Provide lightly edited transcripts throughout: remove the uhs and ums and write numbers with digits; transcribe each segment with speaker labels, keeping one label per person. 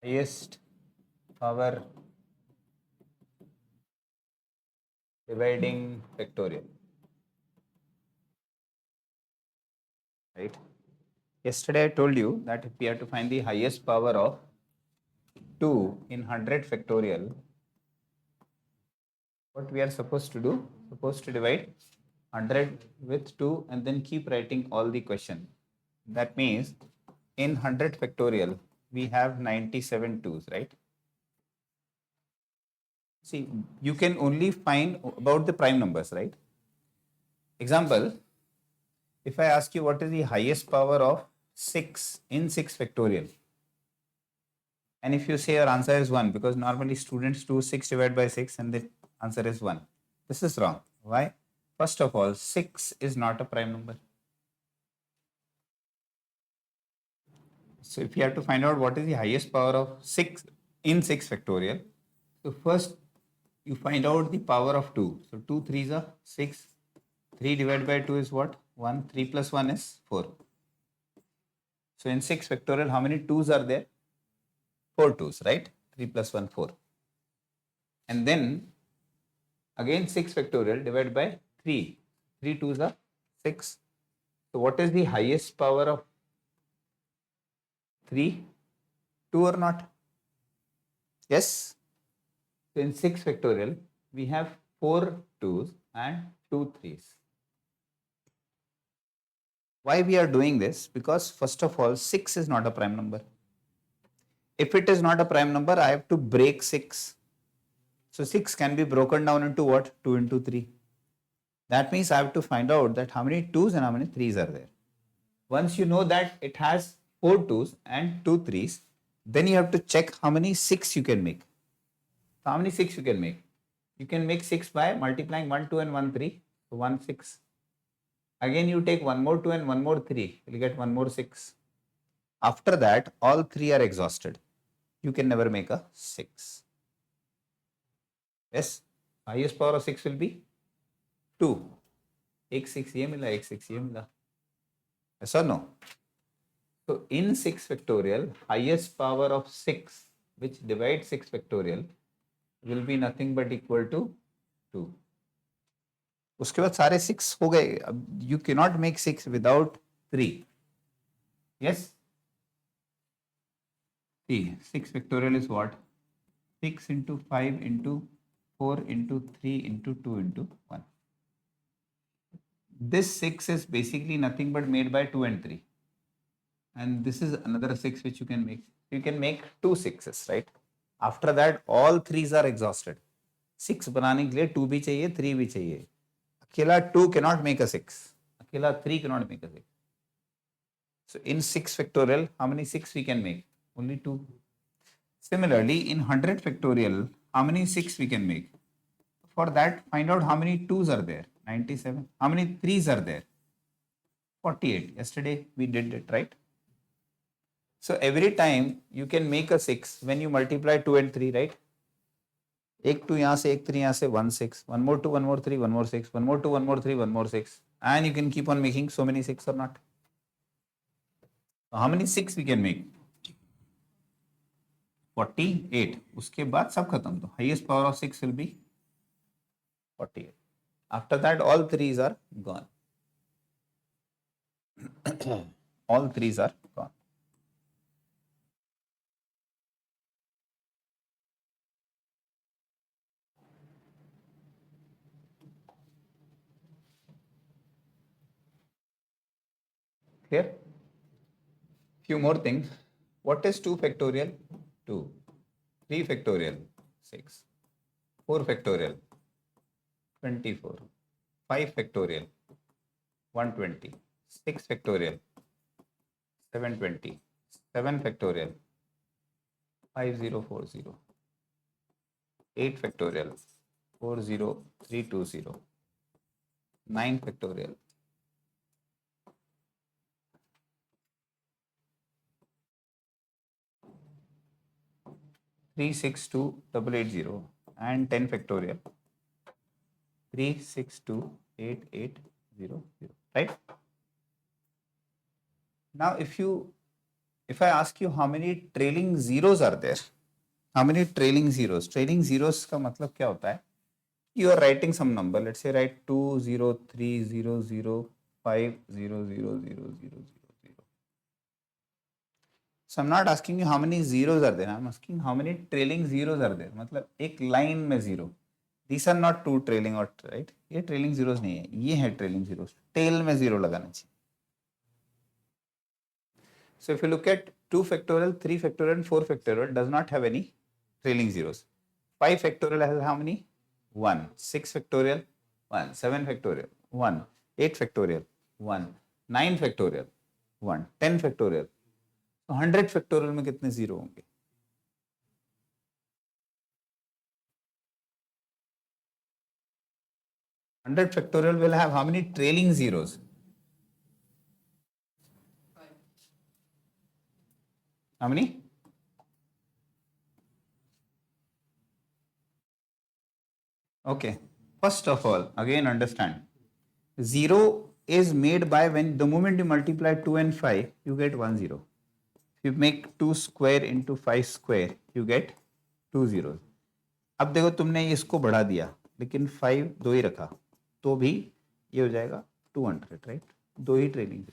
Speaker 1: highest power dividing factorial, right? Yesterday I told you that if we have to find the highest power of 2 in 100 factorial, what we are supposed to do? Supposed to divide 100 with 2 and then keep writing all the question. That means in 100 factorial, we have 97 2's, right? See, you can only find about the prime numbers, right? Example, if I ask you what is the highest power of 6 in 6 factorial, and if you say your answer is 1, because normally students do 6 divided by 6 and the answer is 1. This is wrong. Why? First of all, 6 is not a prime number. So if you have to find out what is the highest power of 6 in 6 factorial, so first you find out the power of 2. So 2 3s are 6. 3 divided by 2 is what? 1. 3 plus 1 is 4. So in 6 factorial, how many 2's are there? 4 2's, right? 3 plus 1, 4. And then again 6 factorial divided by 3. 3 2's are 6. So what is the highest power of 3? 2 or not? Yes? So in 6 factorial, we have 4 2's and 2 3's. Why we are doing this? Because first of all, 6 is not a prime number. If it is not a prime number, I have to break 6. So 6 can be broken down into what? 2 into 3. That means I have to find out that how many 2's and how many 3's are there. Once you know that it has 4 2's and 2 3's, then you have to check how many 6 you can make. So how many 6 you can make? You can make 6 by multiplying 1 2 and 1 3. So 1 6. Again you take one more 2 and one more 3. You'll get one more 6. After that, all 3 are exhausted. You can never make a 6. Yes, highest power of 6 will be 2. एक 6 ये मिला, एक 6 ये मिला. Yes or no? So in 6 factorial, highest power of 6 which divides 6 factorial will be nothing but equal to 2. उसके बाद सारे 6 हो गए. You cannot make 6 without 3. Yes? See, 6 factorial is what? 6 into 5 into 4 into 3 into 2 into 1. This 6 is basically nothing but made by 2 and 3. And this is another 6 which you can make. You can make 2 6's, right? After that, all 3's are exhausted. 6 बनाने के लिए 2 भी चाहिए, 3 भी चाहिए. अकेला 2 cannot make a 6. अकेला 3 cannot make a 6. So in 6 factorial, how many 6 we can make? Only 2. Similarly, in 100 factorial, how many 6 we can make? For that, find out how many 2's are there. 97. How many 3's are there? 48. Yesterday we did it, right? So every time you can make a 6 when you multiply 2 and 3, right? एक 2 यहाँ से, एक 3 यहाँ से, 1 6. One more 2, one more 3, one more 6. One more 2, one more 3, one more 6. And you can keep on making so many 6 or not. So how many 6 we can make? 48. उसके बाद सब खत्म. तो highest power of 6 will be 48. After that, all 3's are gone. All 3's are gone. Clear? Few more things. What is 2 factorial? 2. 3 factorial? 6. 4 factorial? 24. 5 factorial? 120. 6 factorial? 720. 7 factorial? 5040. 8 factorial? 40320. 9 factorial? 362880. And 10 factorial? 362880. Right? Now if you if I ask you how many trailing zeros are there, how many trailing zeros? Trailing zeros का मतलब क्या होता है? You are writing some number. Let's say write 2030050000000. So I'm not asking you how many zeros are there. I'm asking how many trailing zeros are there. मतलब एक line में zero. These are not two trailing or right. ये trailing zeros नहीं है. ये है trailing zeros. Tail में zero लगाना चाहिए. So if you look at 2 factorial, 3 factorial, and 4 factorial does not have any trailing zeros. 5 factorial has how many? 1. 6 factorial, 1. 7 factorial, 1. 8 factorial, 1. 9 factorial, 1. 10 factorial. तो 100 factorial में कितने जीरो होंगे? Hundred factorial will have how many trailing zeros? How many? Okay. First of all, again understand. 0 is made by when the moment you multiply 2 and 5, you get 1 0. If you make 2 square into 5 square, you get 2 zeros. अब देखो तुमने इसको बढ़ा दिया लेकिन 5 दो ही रखा तो भी ये हो जाएगा 200, राइट? दो ही trailing.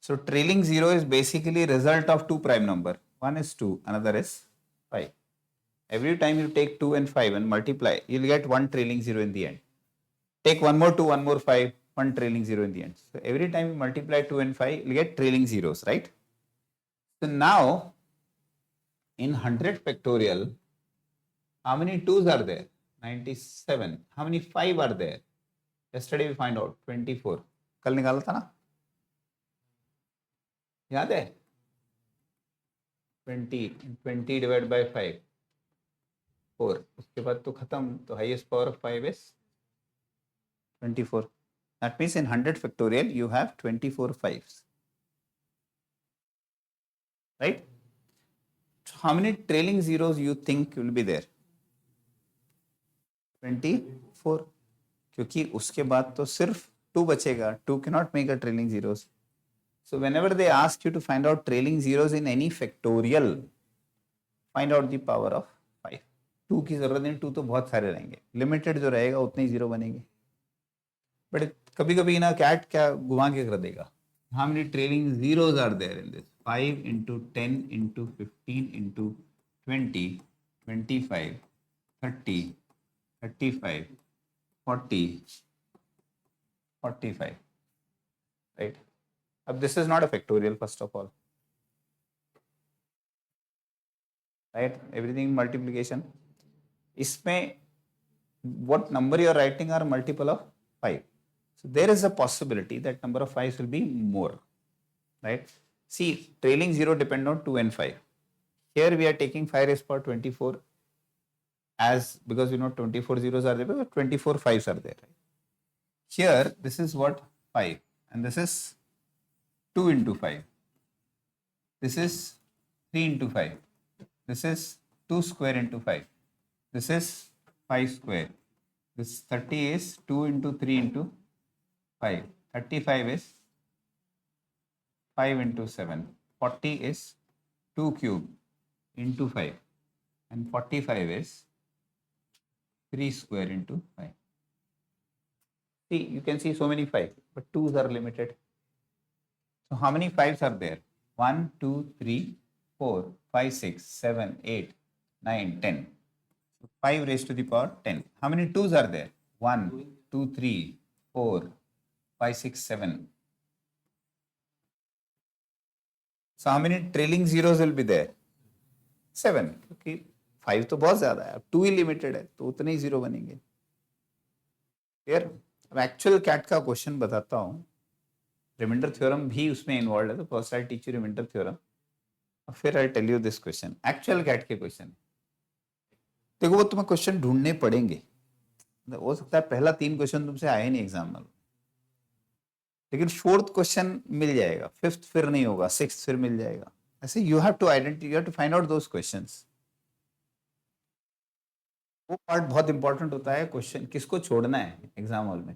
Speaker 1: So trailing zero is basically result of two prime number. One is 2, another is 5. Every time you take 2 and 5 and multiply, you'll get one trailing zero in the end. Take one more 2, one more 5, one trailing zero in the end. So every time you multiply 2 and 5, you'll get trailing zeros, right? So now, in 100 factorial, how many 2s are there? 97. How many 5 are there? Yesterday we find out 24. कल निकाला था ना? याद है? 20 divided by 5, 4. उसके बाद तो खत्म. तो highest power of 5 is 24. That means in 100 factorial you have 24 5s. Right? So how many trailing zeros you think will be there? 24. क्योंकि उसके बाद तो सिर्फ 2 बचेगा. 2 cannot make a trailing zeros. So whenever they ask you to find out trailing zeros in any factorial, find out the power of 5. 2 की जरूरत नहीं. 2 तो बहुत सारे रहेंगे. लिमिटेड जो रहेगा उतने ही जीरो बनेंगे. बट कभी कभी ना कैट क्या घुमा के कर देगा. How many trailing zeros are there in this? 5 into 10 into 15 into 20, 25, 30, 35, 40, 45. Right? This is not a factorial, first of all. Right? Everything multiplication. इसमें what number you are writing are multiple of 5. So there is a possibility that number of 5s will be more. Right? See, trailing 0 depend on 2 and 5. Here we are taking 5 raised power 24 as because 24 zeros are there, but 24 5s are there. Right? Here, this is what 5 and this is 2 into 5. This is 3 into 5. This is 2 square into 5. This is 5 square. This 30 is 2 into 3 into 5. 35 is 5 into 7. 40 is 2 cube into 5. And 45 is 3 square into 5. See, you can see so many 5, but 2s are limited. So how many 5s are there? 1, 2, 3, 4, 5, 6, 7, 8, 9, 10. So 5 raised to the power 10. How many 2s are there? 1, 2, 3, 4, 5, 6, 7. So how many trailing zeros will be there? 7. क्योंकि 5 तो बहुत ज्यादा है. 2 ही limited है तो उतने ही zero बनेंगे. क्लियर? अब एक्चुअल कैट का क्वेश्चन बताता हूँ. रिमाइंडर थ्योरम भी उसमें इन्वॉल्व है. तो first I teach you remainder theorem, फिर I tell you this question. Actual CAT के क्वेश्चन देखो, वो तुम्हें क्वेश्चन ढूंढने पड़ेंगे. हो सकता है पहला 3 क्वेश्चन तुमसे आए नहीं एग्जाम में, लेकिन 4th क्वेश्चन मिल जाएगा, 5th फिर नहीं होगा, 6th फिर मिल जाएगा. ऐसे you have to identify, you have to find out those questions. वो पार्ट बहुत इंपॉर्टेंट होता है. क्वेश्चन किसको छोड़ना है एग्जाम हॉल में,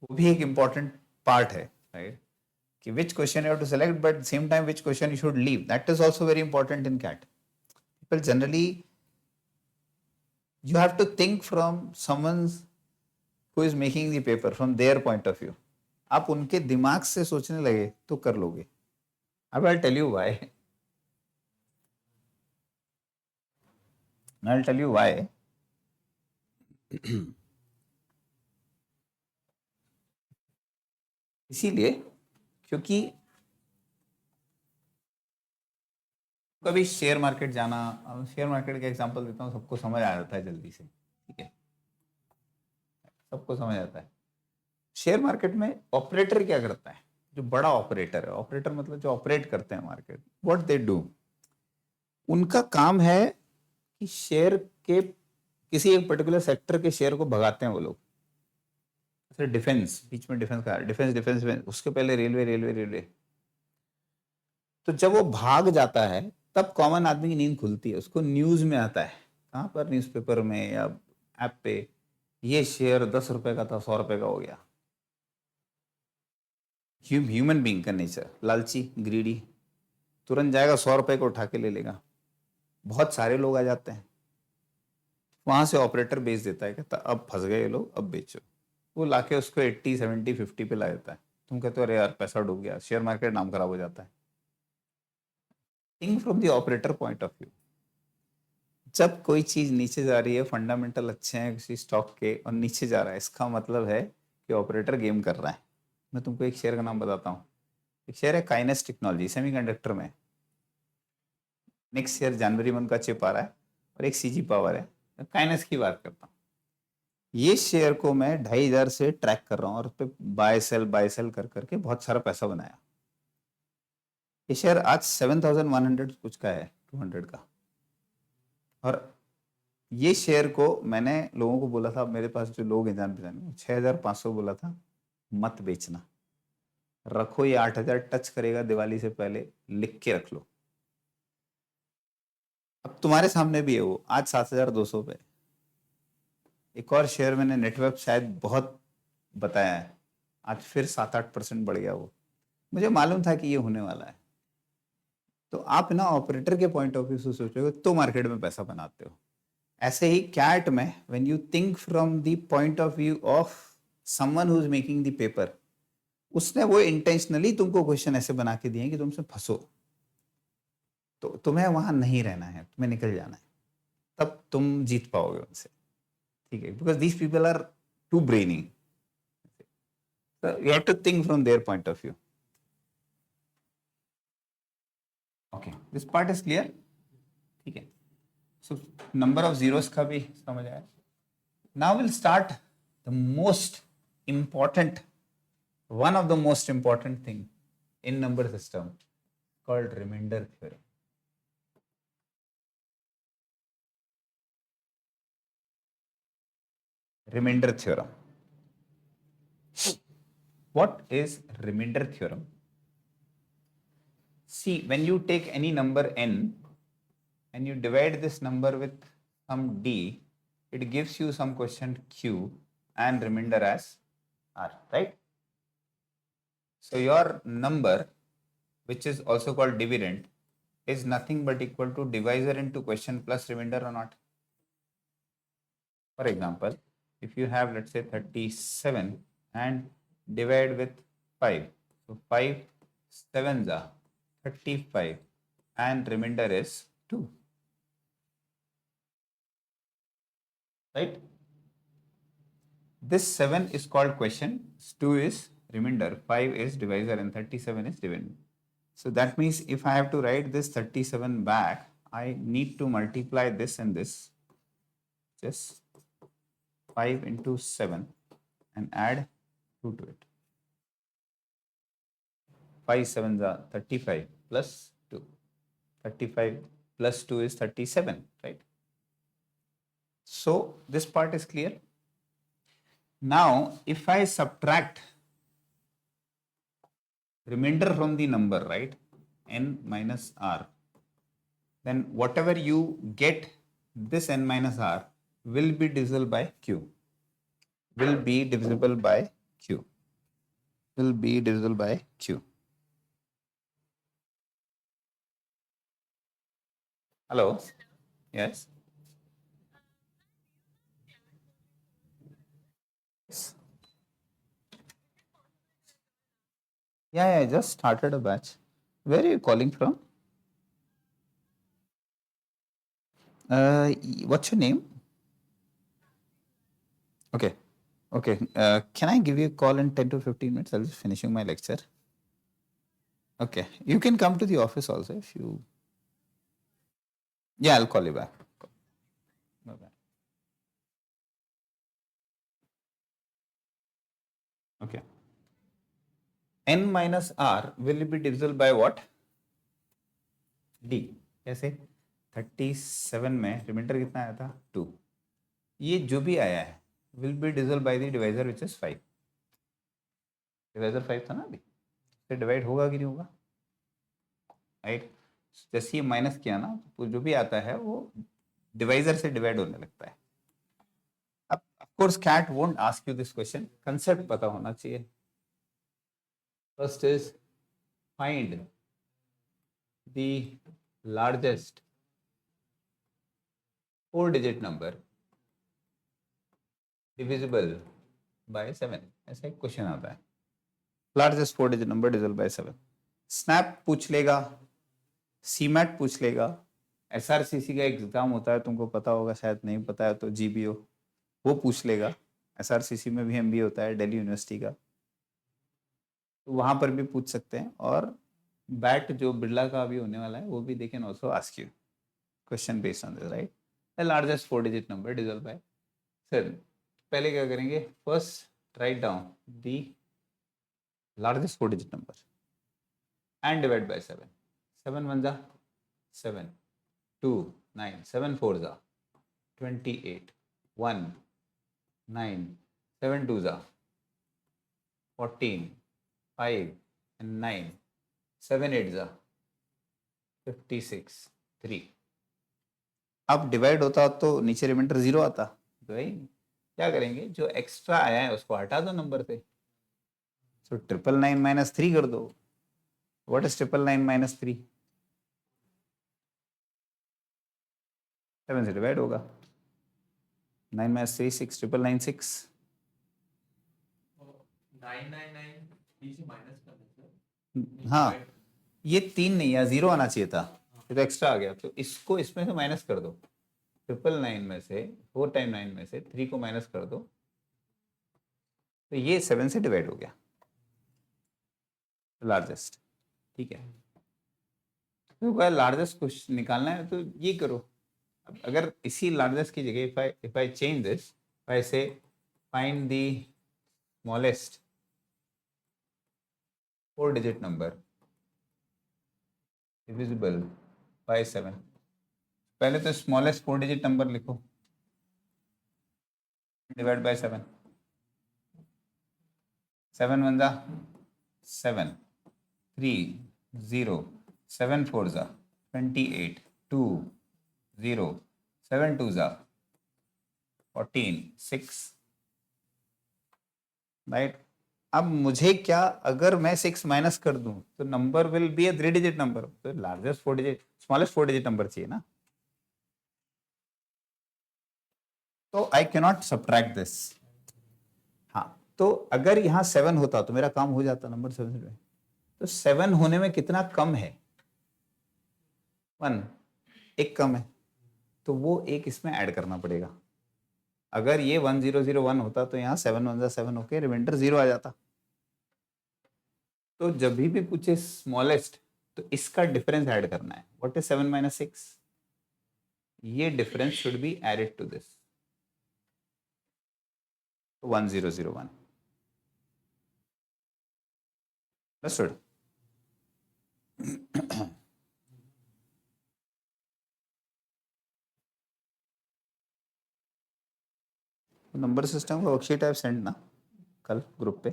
Speaker 1: वो भी एक इंपॉर्टेंट पार्ट है. Right? which question you have to select, but at the same time which question you should leave. That is also very important in CAT. People generally, you have to think from someone's who is making the paper, from their point of view. आप उनके दिमाग से सोचने लगे तो कर लोगे. I'll tell you why. I'll tell you why. इसीलिए क्योंकि कभी शेयर मार्केट जाना, शेयर मार्केट का एग्जांपल देता हूँ, सबको समझ आ जाता है जल्दी से, ठीक है, सबको समझ आता है. शेयर मार्केट में ऑपरेटर क्या करता है? जो बड़ा ऑपरेटर है, ऑपरेटर मतलब जो ऑपरेट करते हैं मार्केट, व्हाट दे डू, उनका काम है कि शेयर के किसी एक पर्टिकुलर सेक्टर के शेयर को भगाते हैं वो लोग. जैसे डिफेंस, बीच में डिफेंस का डिफेंस डिफेंस डिफेंस, उसके पहले रेलवे रेलवे रेलवे. तो जब वो भाग जाता है तब कॉमन आदमी की नींद खुलती है, उसको न्यूज में आता है. कहाँ पर? न्यूज़पेपर में या ऐप पे, ये शेयर 10 रुपए का था 100 रुपए का हो गया. ह्यूमन बीइंग का नेचर, लालची, ग्रीडी, तुरंत जाएगा 100 रुपए को उठा के ले लेगा. बहुत सारे लोग आ जाते हैं, वहां से ऑपरेटर बेच देता है, कहता अब फंस गए ये लोग, अब बेचो. वो लाके उसको 80 70 50 पे ला देता है. तुम कहते हो अरे यार पैसा डूब गया, शेयर मार्केट नाम खराब हो जाता है. Think from the operator point of view. जब कोई चीज नीचे जा रही है, फंडामेंटल अच्छे हैं किसी स्टॉक के और नीचे जा रहा है, इसका मतलब है कि ऑपरेटर गेम कर रहा है. मैं तुमको एक शेयर का नाम बताता हूँ. एक शेयर है काइनेस टेक्नोलॉजी, सेमीकंडक्टर में. नेक्स्ट ईयर जनवरी में उनका चिप आ रहा है और एक सीजी पावर है. काइनेस की बात करता हूँ. ये शेयर को मैं 2,500 से ट्रैक कर रहा हूँ और उस पर बाय सेल कर करके बहुत सारा पैसा बनाया. ये शेयर आज 7,100 कुछ का है, 200 का. और ये शेयर को मैंने लोगों को बोला था, मेरे पास जो लोग हैं जान पहचान, 6,500 बोला था मत बेचना, रखो. ये 8,000 टच करेगा दिवाली से पहले, लिख के रख लो. अब तुम्हारे सामने भी है वो, आज 7,200 पे. एक और शेयर मैंने नेटवर्क शायद बहुत बताया है, आज फिर 7-8% बढ़ गया वो. मुझे मालूम था कि ये होने वाला है. तो आप ना ऑपरेटर के पॉइंट ऑफ व्यू से सोचोगे तो मार्केट में पैसा बनाते हो. ऐसे ही कैट में when you think from the point of view of someone who is making the paper, उसने वो इंटेंशनली तुमको क्वेश्चन ऐसे बना के दिए कि तुमसे फंसो. तो तुम्हें वहां नहीं रहना है, तुम्हें निकल जाना है, तब तुम जीत पाओगे उनसे. ठीक है, because these people are too brainy. You have to think from their point of view. Okay, this part is clear. ठीक है, सो नंबर ऑफ जीरोस का भी समझ आया. Now will start the most important, one of the most important thing in number system called remainder theorem. Remainder theorem. What is remainder theorem? See, when you take any number n and you divide this number with some d, it gives you some quotient q and remainder as r, right? So your number, which is also called dividend, is nothing but equal to divisor into quotient plus remainder or not. For example, if you have, let's say, 37 and divide with 5, so 5 sevens are 35 and remainder is 2, right? This 7 is called quotient, 2 is remainder, 5 is divisor and 37 is dividend. So that means if I have to write this 37 back, I need to multiply this and this, just 5 into 7 and add 2 to it. 5 sevens are 35 plus 2. 35 plus 2 is 37, right? So this part is clear. Now, if I subtract remainder from the number, right, n minus r, then whatever you get, this n minus r will be divisible by q. Will be divisible by q. Will be divisible by q. Hello. Yes. Yes. Yeah, I just started a batch. Where are you calling from? What's your name? Okay. Okay. Can I give you a call in 10 to 15 minutes? I'll just finishing my lecture. Okay. You can come to the office also if you. Yeah, I'll call you back. Bye-bye. Okay. N minus R will be divisible by what? D. कैसे? 37 में reminder कितना आया था? 2. ये जो भी आया है will be divisible by the divisor which is 5. Divisor 5 था ना अभी, तो डिवाइड होगा कि नहीं होगा? राइट. जैसे ये माइनस किया ना तो जो भी आता है वो डिवाइजर से डिवाइड होने लगता है. अब of course CAT won't ask you this question, concept पता होना चाहिए. First is find the largest 4 digit number divisible by 7. ऐसा एक क्वेश्चन आता है. Largest 4 digit number divisible by 7. SNAP पूछ लेगा, सीमैट पूछ लेगा, एसआरसीसी का एग्जाम होता है, तुमको पता होगा, शायद नहीं पता है तो जीबीओ वो पूछ लेगा. एसआरसीसी में भी एमबीए होता है दिल्ली यूनिवर्सिटी का, तो वहां पर भी पूछ सकते हैं. और बैट जो बिरला का अभी होने वाला है वो भी they can also ask you question based on this, right. The largest 4 digit number divisible bye. Sir पहले क्या करेंगे? First write down the largest 4 digit number and divide by 7. 7 1 जा 7, 2 9, 7 4 जा 28, 1 9, 7 2 जा 14, 5 and 9, 7 8 जा 56, 3. अब डिवाइड होता तो नीचे रिमाइंडर 0 आता, तो भाई क्या करेंगे, जो एक्स्ट्रा आया है उसको हटा दो नंबर से. सो 999 माइनस 3 कर दो. What is 999 minus 3? 7 से डिवाइड होगा. 9 माइनस 3 6, 999 6. 999 हाँ, ये 3 नहीं है, 0 आना चाहिए था, ये तो एक्स्ट्रा आ गया, तो इसको इसमें से माइनस कर दो. 999 में से 4 टाइम 9 में से 3 को माइनस कर दो, तो ये 7 से डिवाइड हो गया लार्जेस्ट. ठीक है, तो लार्जेस्ट कुछ निकालना है तो ये करो. अब अगर इसी लार्जेस्ट की जगह इफ आई चेंज दिस, आई से find the smallest 4 digit number divisible by 7. पहले तो स्मॉलेस्ट 4 digit नंबर लिखो, डिवाइड बाय 7. 7 1 जा 7, 3 0, 7 4 जा 28, 2 0, 7 2 जा 14, 6. राइट. अब मुझे क्या, अगर मैं 6 माइनस कर दूं तो number will be a 3 digit number, तो largest 4 digit smallest 4 digit number चाहिए ना. तो आई कैनॉट सब्ट्रैक्ट दिस. हाँ, तो अगर यहाँ 7 होता तो मेरा काम हो जाता, नंबर 7 से. तो 7 होने में कितना कम है? 1. एक कम है, तो वो एक इसमें ऐड करना पड़ेगा. अगर ये 1001 होता तो यहाँ 7 1 7 होके रिमाइंडर 0 आ जाता. तो जब भी पूछे स्मॉलेस्ट, तो इसका डिफरेंस ऐड करना है. What is 7 minus 6? ये difference should be added to this 1001. Understood? Number system का वर्कशीट ऐप सेंड ना कल ग्रुप पे,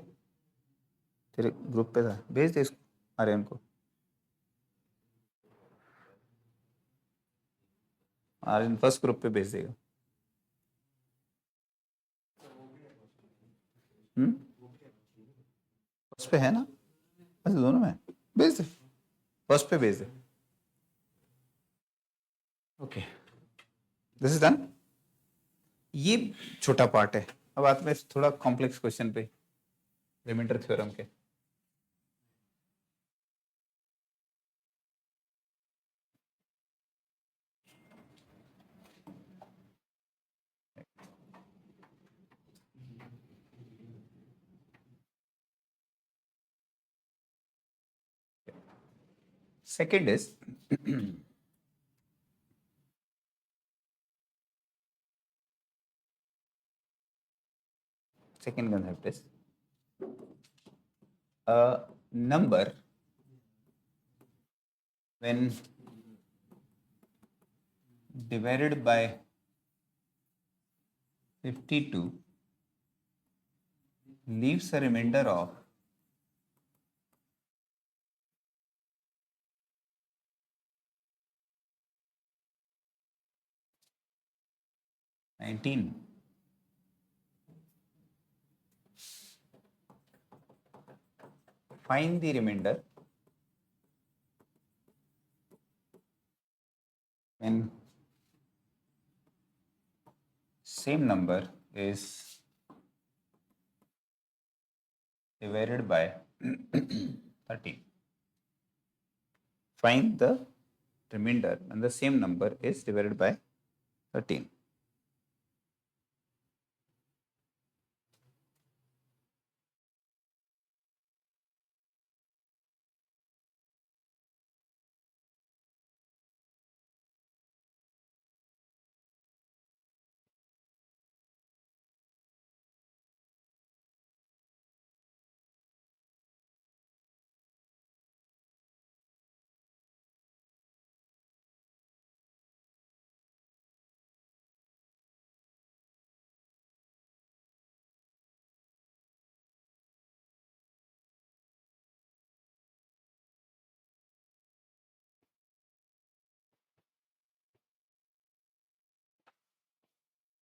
Speaker 1: तेरे ग्रुप पे था, भेज दे इसको आर्यन को. आर्यन फर्स्ट ग्रुप पे भेज देगा. फर्स्ट पे है ना? अच्छा, दोनों में भेज दे. फर्स्ट पे भेज दे. Okay, this is done. ये छोटा पार्ट है। अब आते हैं थोड़ा कॉम्प्लेक्स क्वेश्चन पे, रिमाइंडर थ्योरम के। Second is second concept is a number when divided by 52 leaves a remainder of 19. Find the remainder when same number is divided by 13. Find the remainder when the same number is divided by 13.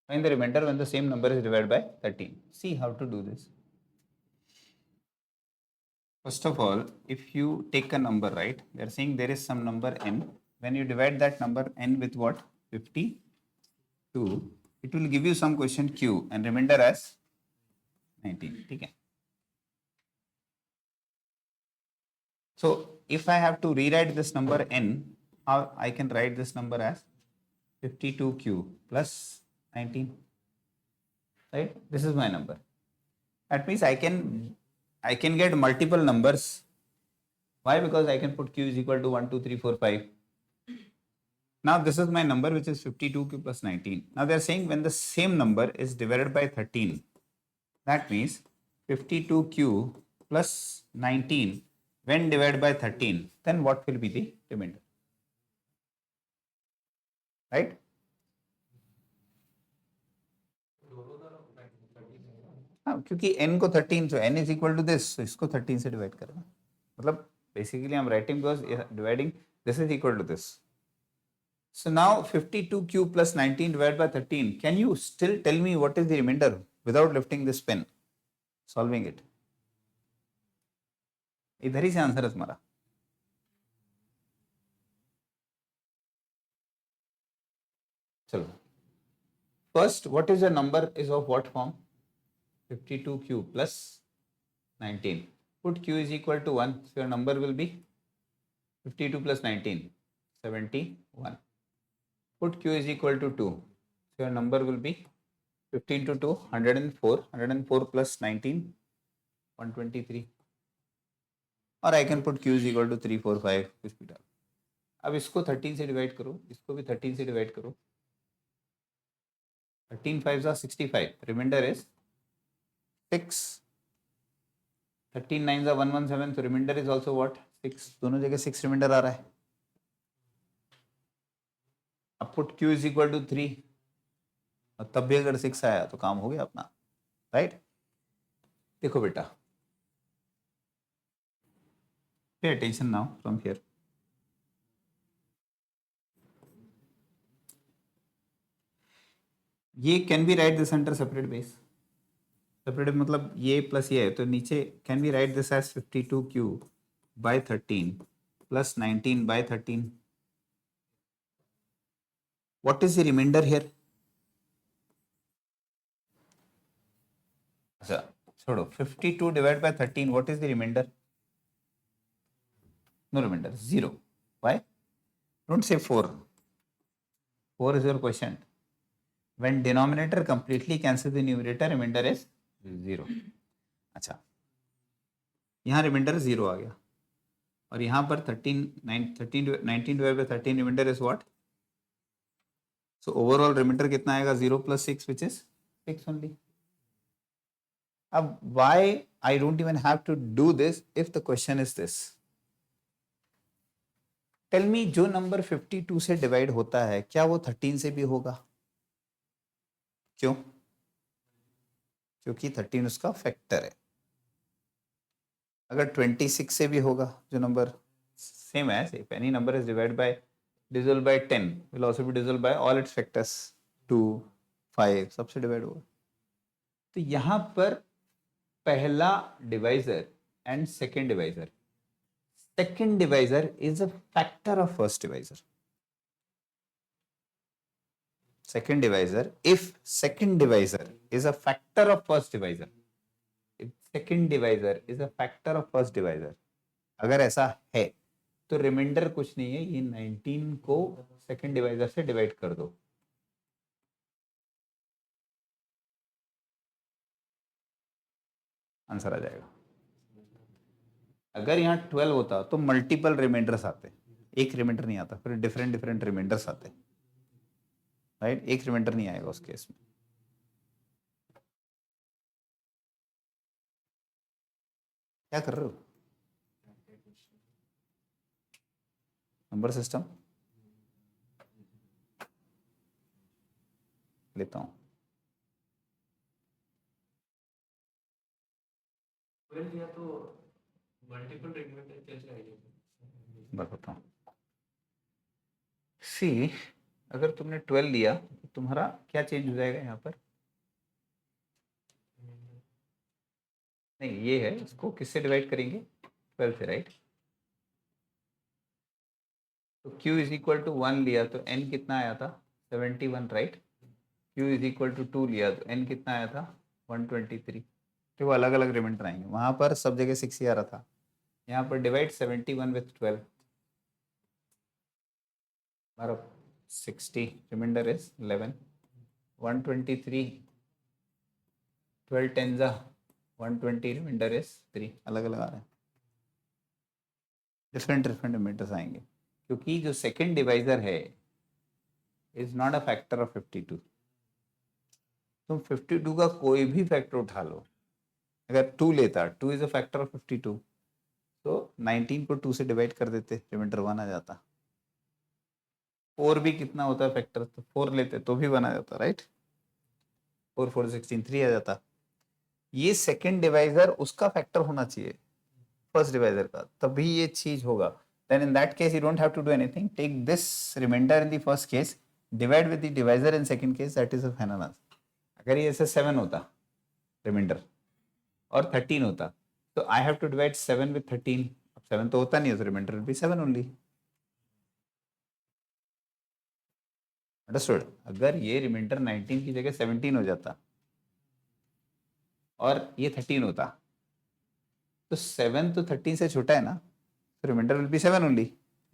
Speaker 1: Find the remainder when the same number is divided by 13. See how to do this. First of all, if you take a number, right, they are saying there is some number n. When you divide that number n with what? 52, it will give you some question q and remainder as 19. Okay. So if I have to rewrite this number n, how I can write this number as 52q plus 19. Right? This is my number. That means I can get multiple numbers. Why? Because I can put q is equal to 1, 2, 3, 4, 5. Now this is my number, which is 52q plus 19. Now they are saying when the same number is divided by 13, that means 52q plus 19 when divided by 13, then what will be the remainder? Right? हाँ, क्योंकि n को 13, so n is equal to this, so इसको 13 से divide करना, मतलब basically I'm writing because dividing this is equal to this. So now 52q plus 19 divided by 13, can you still tell me what is the remainder without lifting this pen, solving it? इधर ही से answer है तुम्हारा. चलो, first what is the number is of what form? 52q plus 19. Put q is equal to 1, so your number will be 52 plus 19, 71. Put q is equal to 2, so your number will be 15 to 2, 104, 104 plus 19, 123. और I can put q is equal to 3, 4, 5 कुछ भी डालो. अब इसको 13 से divide करो, इसको भी 13 से डिवाइड करो. 13 5 are 65, रिमाइंडर इज 6. 13 9 are 117, तो रिमाइंडर इज ऑल्सो व्हाट 6. दोनों जगह 6 रिमाइंडर आ रहा है. अब put q is equal to 3, और तब भी अगर 6 आया तो काम हो गया अपना. राइट? देखो बेटा, pay attention now from here. ये can be write this under separate base. Separate मतलब ये प्लस ये है, तो नीचे can be write this as 52q by 13 plus 19 by 13. What is the remainder here? अच्छा छोड़ो, 52 divided by 13, what is the remainder? No remainder, 0. Why? Don't say 4. 4 is your question. When denominator completely cancels the numerator, remainder is 0. अच्छा, यहाँ reminder 0 आ गया, और यहाँ पर 19 divide by 13 remainder is what? So overall remainder कितना आएगा? 0 + 6 which is 6 only. अब why I don't even have to do this if the question is this. Tell me, जो नंबर 52 से डिवाइड होता है क्या वो 13 से भी होगा? क्यों? क्योंकि 13 उसका फैक्टर है. अगर 26 से भी होगा, जो नंबर सेम है, if any number is divided by divisible by 10 will also be divisible by all its factors, 2, 5 सबसे डिवाइड होगा. तो यहां पर पहला divisor and second divisor, second divisor is a factor of first divisor. Second divisor, if second divisor is a factor of first divisor, if second divisor is a factor of first divisor, अगर ऐसा है तो reminder कुछ नहीं है, ये 19 को second divisor से डिवाइड कर दो. आंसर आ जाएगा. अगर यहाँ 12 होता तो मल्टीपल रिमाइंडर्स आते, एक रिमाइंडर नहीं आता, फिर डिफरेंट डिफरेंट रिमाइंडर्स आते, राइट? एक रिमाइंडर नहीं आएगा उस केस में. क्या कर रहे हो? नंबर सिस्टम लेता हूं. तो मल्टीपल रिमाइंडर कैसे आएगा? बताता हूं. सी, अगर तुमने 12 लिया तो तुम्हारा क्या चेंज हो जाएगा यहाँ पर? नहीं, ये है, इसको किससे डिवाइड करेंगे? 12 से, राइट? तो Q इज इक्वल टू 1 लिया तो N कितना आया था? 71, right? Q is equal to 2 लिया तो N कितना आया था? 123. तो वो अलग अलग रिमाइंडर आएंगे. वहां पर सब जगह 6 ही आ रहा था, यहाँ पर डिवाइड 71 विथ 12, हमारा 60, रिमाइंडर इज 11. 123, 12 10 जा 120, रिमाइंडर इज 3. अलग अलग आ रहे हैं, डिफरेंट डिफरेंट रिमाइंडर्स आएंगे, क्योंकि जो सेकेंड डिवाइजर है is not a factor of 52. तुम 52 का कोई भी फैक्टर उठा लो, अगर 2 लेता, 2 इज अ फैक्टर ऑफ 52, तो 19 को 2 से डिवाइड कर देते, रिमाइंडर 1 आ जाता. 4 भी कितना होता है फैक्टर, तो 4 लेते तो भी 1 आ जाता, राइट? 4 4 16, 3 आ जाता. ये सेकेंड डिवाइजर उसका फैक्टर होना चाहिए फर्स्ट डिवाइजर का, तभी ये चीज होगा. then in that case you don't have to do anything, take this remainder in the first case, divide with the divisor in second case, that is a final answer. अगर ये ऐसे 7 होता reminder और 13 होता, तो I have to divide 7 with 13. अब 7 तो होता नहीं है, तो remainder will be 7 only. Understood? अगर ये रिमाइंडर 19 की जगह 17 हो जाता और ये 13 होता, तो 7 तो 13 से छोटा है ना, तो remainder will be 7 only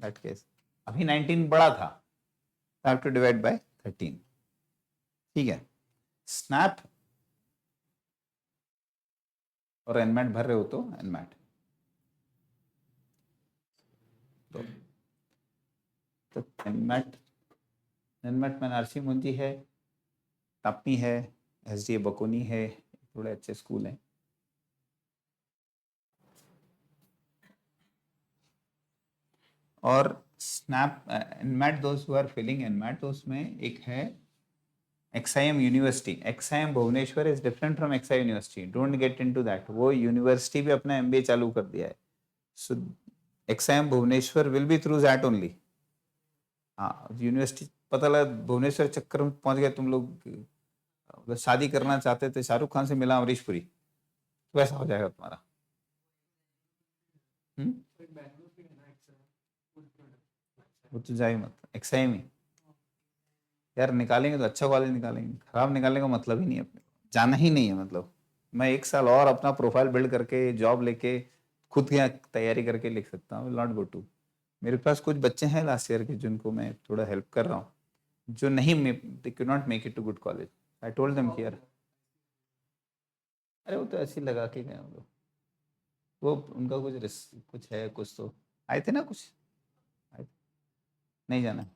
Speaker 1: that case. अभी 19 बड़ा था, I have to divide by 13. ठीक है. स्नैप और एनमैट भर रहे हो तो एनमैट, तो एनमैट में नरसी मुंजी है, टापी है, SDA बकोनी है, थोड़े अच्छे स्कूल हैं. और स्नैप एनमैट, दोस्त हु आर फीलिंग एनमैट, तो उसमें एक है XIM university. XIM Bhubaneswar is different from XI university, don't get into that. वो यूनिवर्सिटी भी अपना MBA चालू कर दिया है. So XIM Bhubaneswar will be through that only. हाँ, यूनिवर्सिटी पता लगा भुवनेश्वर चक्कर में पहुंच गए तुम लोग, मतलब शादी करना चाहते थे, शाहरुख खान से मिला अमरीश पुरी, तो वैसा हो जाएगा तुम्हारा. वो तो जाए मत, XIM ही. यार निकालेंगे तो अच्छा कॉलेज निकालेंगे, खराब निकालने का मतलब ही नहीं है, अपने को जाना ही नहीं है। मतलब मैं 1 साल और अपना प्रोफाइल बिल्ड करके जॉब लेके खुद की तैयारी करके लिख सकता हूँ, विल नॉट गो टू। मेरे पास कुछ बच्चे हैं लास्ट ईयर के जिनको मैं थोड़ा हेल्प कर रहा हूँ, जो नहीं, they can not make it to good college. I told them कि यार, अरे वो तो ऐसे ही लगा के गए हम लोग, वो उनका कुछ है, कुछ तो आए थे ना, कुछ आए थे। नहीं जाना।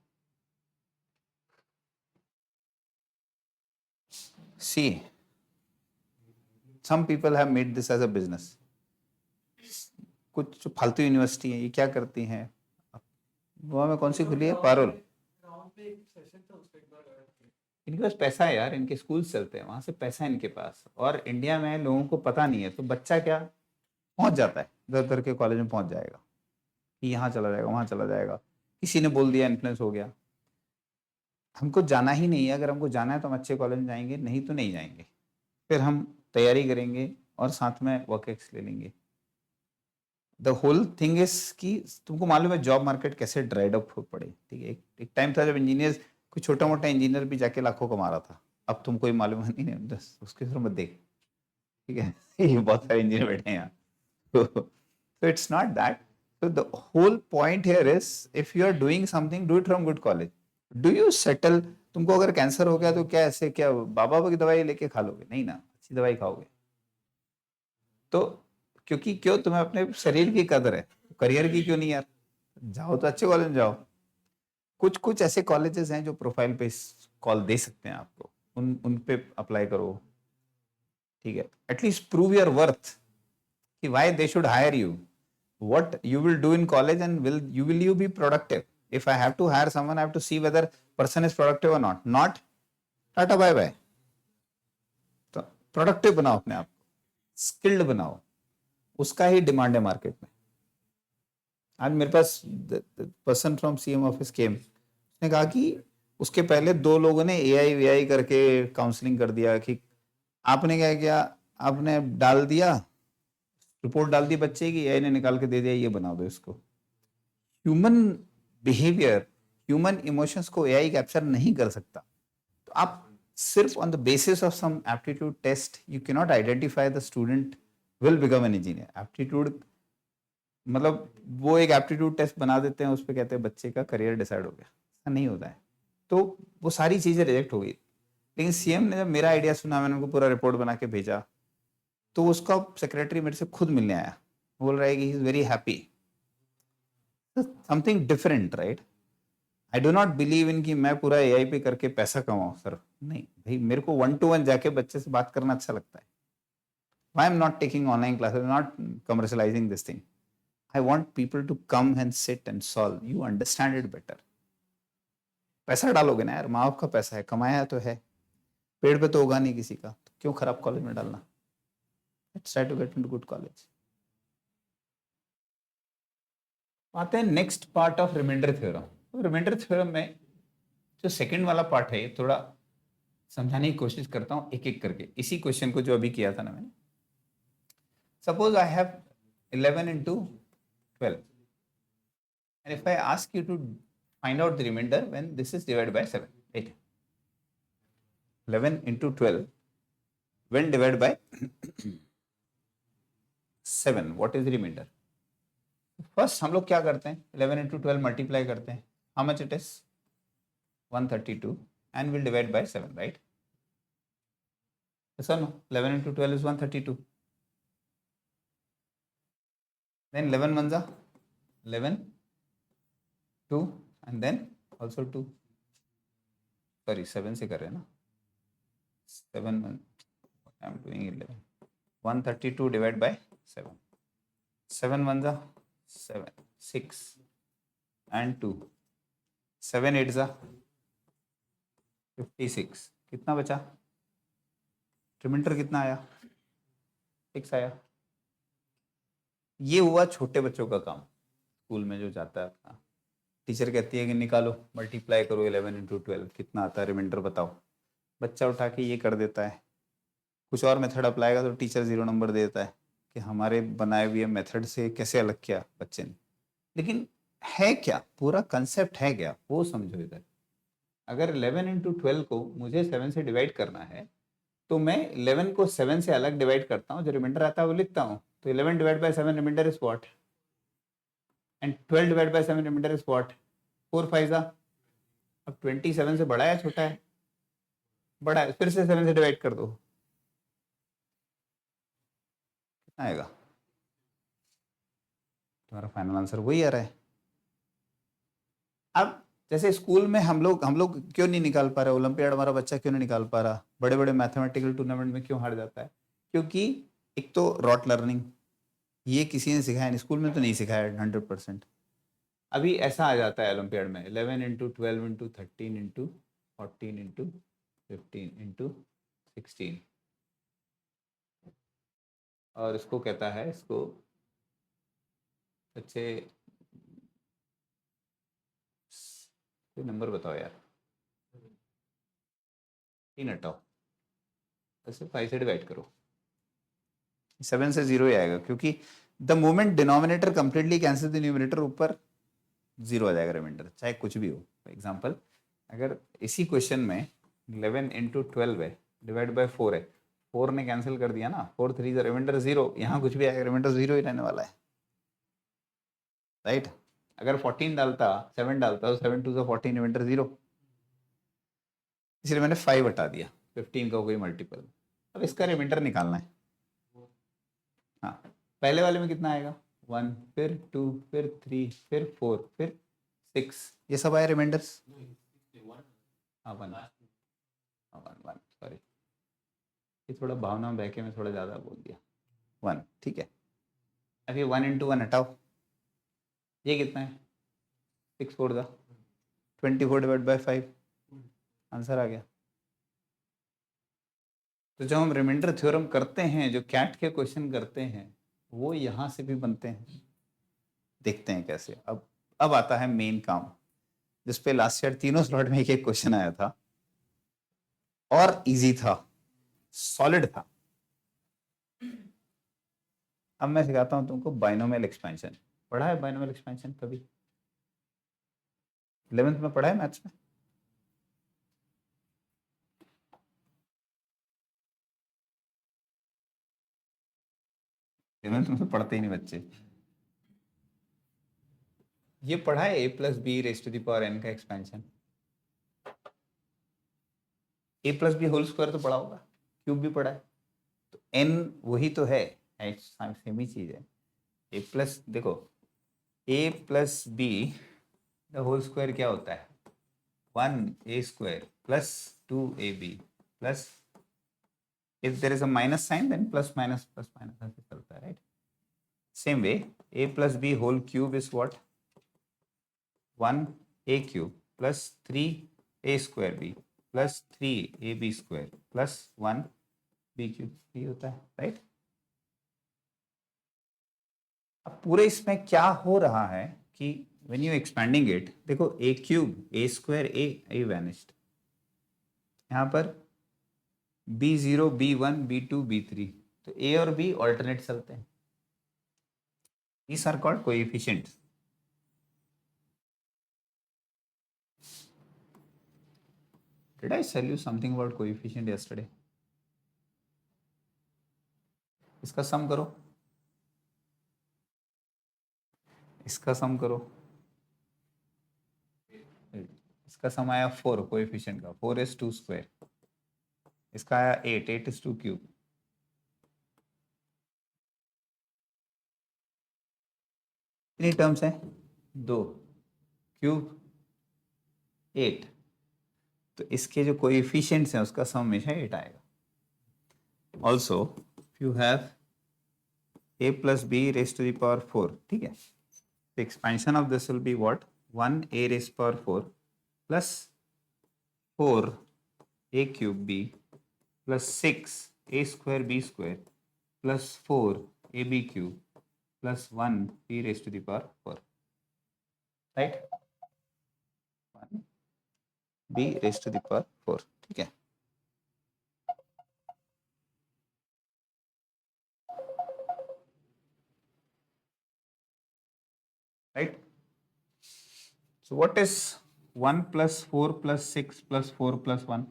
Speaker 1: See, some people have made this as a business. कुछ जो फालतू यूनिवर्सिटी है, ये क्या करती हैं, गोवा में कौन सी खुली है, पारुल, इनके पास पैसा है यार, इनके स्कूल चलते हैं, वहां से पैसा है इनके पास, और इंडिया में लोगों को पता नहीं है, तो बच्चा क्या पहुंच जाता है, इधर उधर के कॉलेज में पहुंच जाएगा, कि यहाँ चला जाएगा, वहां चला जाएगा, किसी ने बोल दिया, इन्फ्लुएंस हो गया। हमको जाना ही नहीं है, अगर हमको जाना है तो हम अच्छे कॉलेज में जाएंगे, नहीं तो नहीं जाएंगे। फिर हम तैयारी करेंगे और साथ में वर्क एक्स ले लेंगे। द होल थिंग इज कि तुमको मालूम है जॉब मार्केट कैसे ड्राइड अप हो पड़े, ठीक है। एक टाइम था जब इंजीनियर्स, कोई छोटा मोटा इंजीनियर भी जाके लाखों कमा रहा था, अब तुमको ये मालूम है नहीं, नहीं बस उसके थ्रू मत देख, ठीक है। ये बहुत सारे इंजीनियर बैठे हैं यहाँ। so it's not that. So the whole point here is, if you are doing something, do it from good college. Do you settle, तुमको अगर कैंसर हो गया तो क्या ऐसे क्या बाबा की दवाई लेके खा लोगे, नहीं ना, अच्छी दवाई खाओगे। तो क्योंकि क्यों, तुम्हें अपने शरीर की कदर है, करियर की क्यों नहीं यार, जाओ तो अच्छे कॉलेज में जाओ। कुछ कुछ ऐसे कॉलेजेस हैं जो प्रोफाइल पे कॉल दे सकते हैं आपको, उन उन पे अप्लाई करो, ठीक है। एटलीस्ट प्रूव योर वर्थ, कि why they should hire you, what you will do in college, and will you be productive. If I have to hire someone, I have to see whether person is productive or not tata bye bye। तो productive बनाओ अपने आप, skilled बनाओ, उसका ही demand है market में। आज मेरे पास पर्सन फ्रॉम सीएम ऑफिस केम, उसने कहा कि उसके पहले 2 लोगों ने एआई वीआई करके काउंसलिंग कर दिया, कि आपने क्या किया, आपने डाल दिया, रिपोर्ट डाल दी बच्चे की, एआई ने निकाल के दे दिया, ये बना दो इसको। ह्यूमन बिहेवियर, ह्यूमन इमोशंस को एआई कैप्चर नहीं कर सकता। तो आप सिर्फ on the basis of some aptitude test you can not identify the student will become an engineer. Aptitude मतलब वो एक एप्टीट्यूड टेस्ट बना देते हैं, उस पर कहते हैं बच्चे का करियर डिसाइड हो गया, ऐसा नहीं होता है। तो वो सारी चीजें रिजेक्ट हो गई। लेकिन सीएम ने जब मेरा आइडिया सुना, मैंने उनको पूरा रिपोर्ट बना के भेजा, तो उसका सेक्रेटरी मेरे से खुद मिलने आया, बोल रहा है कि he is very happy, something different, right. I do not believe in कि मैं पूरा एआई पे करके पैसा कमाऊं सर, नहीं भाई, मेरे को 1-to-1 जाके बच्चे से बात करना अच्छा लगता है। Why I'm not taking online classes, not commercializing this thing. I want people to come and sit and solve. You understand it better. पैसा डालोगे ना यार, माँ बाप का पैसा है, कमाया तो है, पेड़ पे तो होगा नहीं किसी का, तो क्यों खराब कॉलेज में डालना। Let's try to get into good college. आते हैं next part of remainder theorem. Remainder theorem में जो सेकंड वाला पार्ट है, ये थोड़ा समझाने की कोशिश करता हूँ एक एक करके, इसी क्वेश्चन को जो अभी किया था ना मैंने। Suppose I have 11 into 12, and if I ask you to find out the remainder when this is divided by 7, 8, 11 into 12 when divided by 7, what is the remainder? First हम लोग क्या करते हैं, 11 into 12 मल्टीप्लाई करते हैं, how much it is 132, and we'll divide by 7, right? Yes or no? 11 into 12 is 132. Then 11 ones are 11, 2, and then also 2. Sorry, 7 से कर रहे हैं ना, 7 1, I am doing 11. 132 divided by 7. 7 ones are 7, 6, and 2. 7 8s are 56. कितना बचा, reminder कितना आया, 6 आया। ये हुआ छोटे बच्चों का काम, स्कूल में जो जाता है अपना, टीचर कहती है कि निकालो, मल्टीप्लाई करो 11 into 12, कितना आता है रिमाइंडर बताओ। बच्चा उठा के ये कर देता है, कुछ और मेथड अप्लाई तो टीचर 0 नंबर दे देता है, कि हमारे बनाए हुए मेथड से कैसे अलग किया बच्चे ने। लेकिन है क्या, पूरा कंसेप्ट है क्या, वो समझो इधर। अगर 11 इंटू 12 को मुझे 7 से डिवाइड करना है तो मैं 11 को 7 से अलग डिवाइड करता हूँ, जो रिमाइंडर आता है वो लिखता हूँ। तो 11 divide by 7 remainder is what, and 12 divide by 7 remainder is what, 4 5 जा। अब 27 से बड़ा है छोटा है? बड़ा है। फिर से 7 से डिवाइड कर दो, कितना आएगा? तुम्हारा फाइनल आंसर वही आ रहा है। अब जैसे स्कूल में हम लोग क्यों नहीं निकाल पा रहे, ओलंपियाड हमारा बच्चा क्यों नहीं निकाल पा रहा, बड़े बड़े मैथमेटिकल टूर्नामेंट में क्यों हार जाता है? क्योंकि एक तो रॉट लर्निंग, ये किसी ने सिखाया नहीं, स्कूल में तो नहीं सिखाया 100%। अभी ऐसा आ जाता है ओलंपियाड में 11 into 12 into 13 into 14 into 15 into 16, और इसको कहता है, इसको अच्छे कोई नंबर बताओ यार, 3 हटाओ, ऐसे 5 से डिवाइड करो, 7 से 0 ही आएगा, क्योंकि the moment denominator completely cancel the numerator, ऊपर 0 आ जाएगा रिमाइंडर, चाहे कुछ भी हो। फॉर एग्जाम्पल अगर इसी क्वेश्चन में 11 इंटू 12 है डिवाइड बाय 4 है, 4 ने कैंसिल कर दिया ना, 4 3 रिमाइंडर 0, यहाँ कुछ भी आएगा रिमाइंडर 0 ही रहने वाला है, राइट? अगर 14 डालता, 7 डालता तो 7 2 14 रिमाइंडर 0, इसलिए मैंने 5 हटा दिया, 15 का कोई मल्टीपल। अब इसका रिमाइंडर निकालना है। हाँ, पहले वाले में कितना आएगा? 1, फिर 2, फिर 3, फिर 4, फिर 6, ये सब आए रिमाइंडर्स। हाँ 1, हाँ 1 सॉरी, ये थोड़ा भावना में बहके में थोड़ा ज़्यादा बोल दिया। 1 ठीक है। अब ये 1 इंटू 1 हटाओ, ये कितना है? 6 4 दा 24 डिवाइड बाय 5, आंसर आ गया। तो जब हम रिमाइंडर थ्योरम करते हैं, जो कैट के क्वेश्चन करते हैं, वो यहाँ से भी बनते हैं। देखते हैं कैसे। अब आता है मेन काम, जिसपे लास्ट ईयर तीनों स्लॉट में एक एक क्वेश्चन आया था और इजी था, सॉलिड था। अब मैं सिखाता हूं तुमको बाइनोमियल एक्सपेंशन। पढ़ा है बाइनोमियल एक्सपेंशन कभी? 11th में पढ़ा है मैथ्स में? इलेवेंथ में तो पढ़ते ही नहीं बच्चे। ये पढ़ा है a plus B raise to the power n का expansion? a plus B whole square तो पढ़ा होगा, क्यूब भी पढ़ा है, तो n वही तो है, सेम ही चीज है। a प्लस, देखो a plus B the whole square क्या होता है? 1a square plus 2ab plus, if there is a minus sign then plus minus ऐसे चलता है, right? Same way a plus b whole cube is what? 1a cube plus 3a square b plus 3ab square plus 1b cube, ये होता है, right? अब पूरे इसमें क्या हो रहा है कि when you expanding it, देखो a cube, a square, a vanished, यहाँ पर b0, b1, b2, b3, तो a और b ऑल्टरनेट चलते हैं। These are called coefficients. Did I tell you something about coefficient yesterday? इसका सम करो, इसका सम करो, इसका सम आया 4 कोएफिशिएंट का, 4 is 2 स्क्वायर, इसका आया 8, 8 is 2 क्यूब। कितनी टर्म्स हैं? 2 क्यूब 8, तो इसके जो कोएफिशिएंट्स हैं उसका सम हमेशा 8 आएगा। Also you have a plus b raised to the power 4, ठीक है? The expansion of this will be what? 1a raised to the power 4 plus 4a cube b plus 6a square b square plus 4ab cube plus 1b raised to the power 4, right? 1b raised to the power 4, ठीक है? Right? So what is 1 plus 4 plus 6 plus 4 plus 1,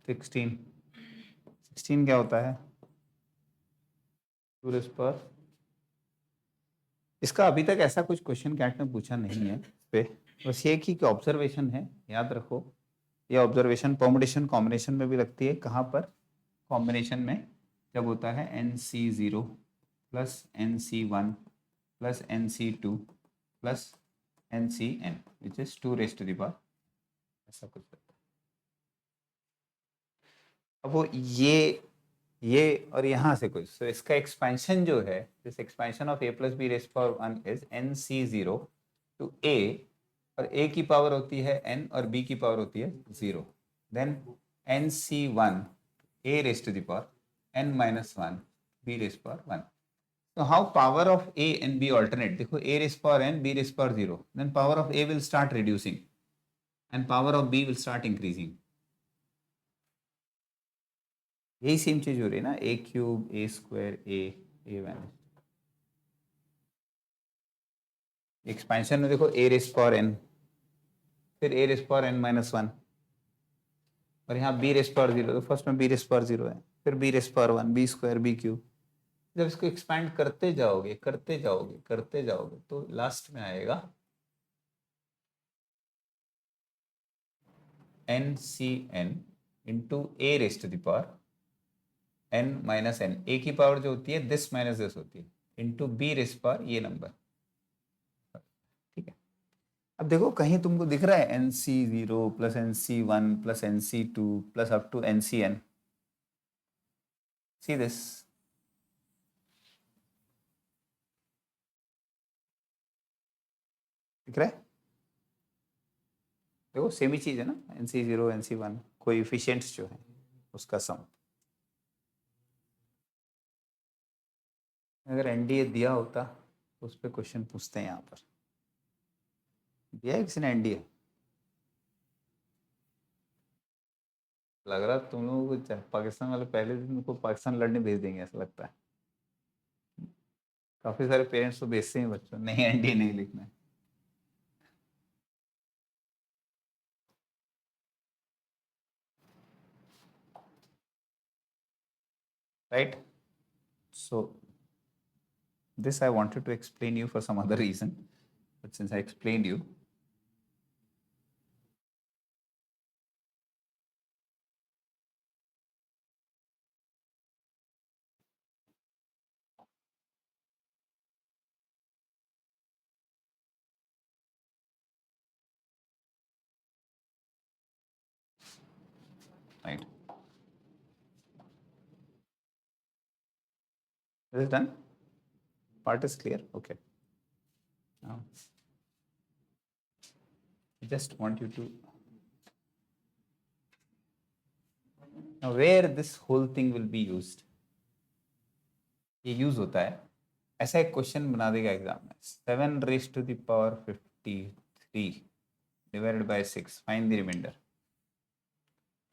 Speaker 1: 16. 16 क्या होता है? 2 raised power. इसका अभी तक ऐसा कुछ क्वेश्चन कैट में पूछा नहीं है इस पे, बस ये कि ऑब्जर्वेशन है, याद रखो। ये ऑब्जर्वेशन परमुटेशन कॉम्बिनेशन में भी लगती है। कहाँ पर? कॉम्बिनेशन में जब होता है NC0 plus NC1 plus NC2 plus NCN which is 2 raised to the power, ऐसा कुछ होता है। अब वो ये और यहाँ से कुछ, तो इसका एक्सपेंशन जो है, this expansion of a plus B raised power 1 is NC0 to a, और a की पावर होती है n और b की पावर होती है 0, then NC1 a raised to the power n minus 1 b raised power 1. So how power of a and b alternate? देखो a raised power n, b raised power 0, then power of a will start reducing and power of b will start increasing. यही same चीज हो रही है ना, a cube a square a vanish. Expansion में देखो a rest power n, फिर a rest power n minus 1, और यहाँ b रेस्ट पावर 0, तो फर्स्ट में b रेस्ट पावर 0 है, फिर b raised power 1, b square b cube. जब इसको एक्सपैंड करते जाओगे करते जाओगे करते जाओगे तो लास्ट में आएगा NCN into a raised to the power n minus n, a की पावर जो होती है दिस माइनस दिस होती है, इंटू b रेस्ट पावर ये नंबर। ठीक है, अब देखो कहीं तुमको दिख रहा है NC0 plus NC1 plus NC2 plus up to NCN? See this, दिख रहा है? देखो सेम ही चीज है ना, NC0 NC1 कोएफिशिएंट्स जो है उसका सम। अगर NDA दिया होता तो उस पर क्वेश्चन पूछते हैं। यहाँ पर दिया है किसी ने NDA? लग रहा तुम लोगों को पाकिस्तान वाले पहले दिन को पाकिस्तान लड़ने भेज देंगे, ऐसा लगता है। काफी सारे पेरेंट्स तो भेजते हैं बच्चों, नहीं NDA नहीं लिखना है। Right? So this I wanted to explain you for some other reason, but since I explained you, right? Is it done? Part is clear? Okay. Now, I just want you to, now where this whole thing will be used, ये use होता है, ऐसा एक question बना देगा exam में, 7 raised to the power 53 divided by 6, find the remainder.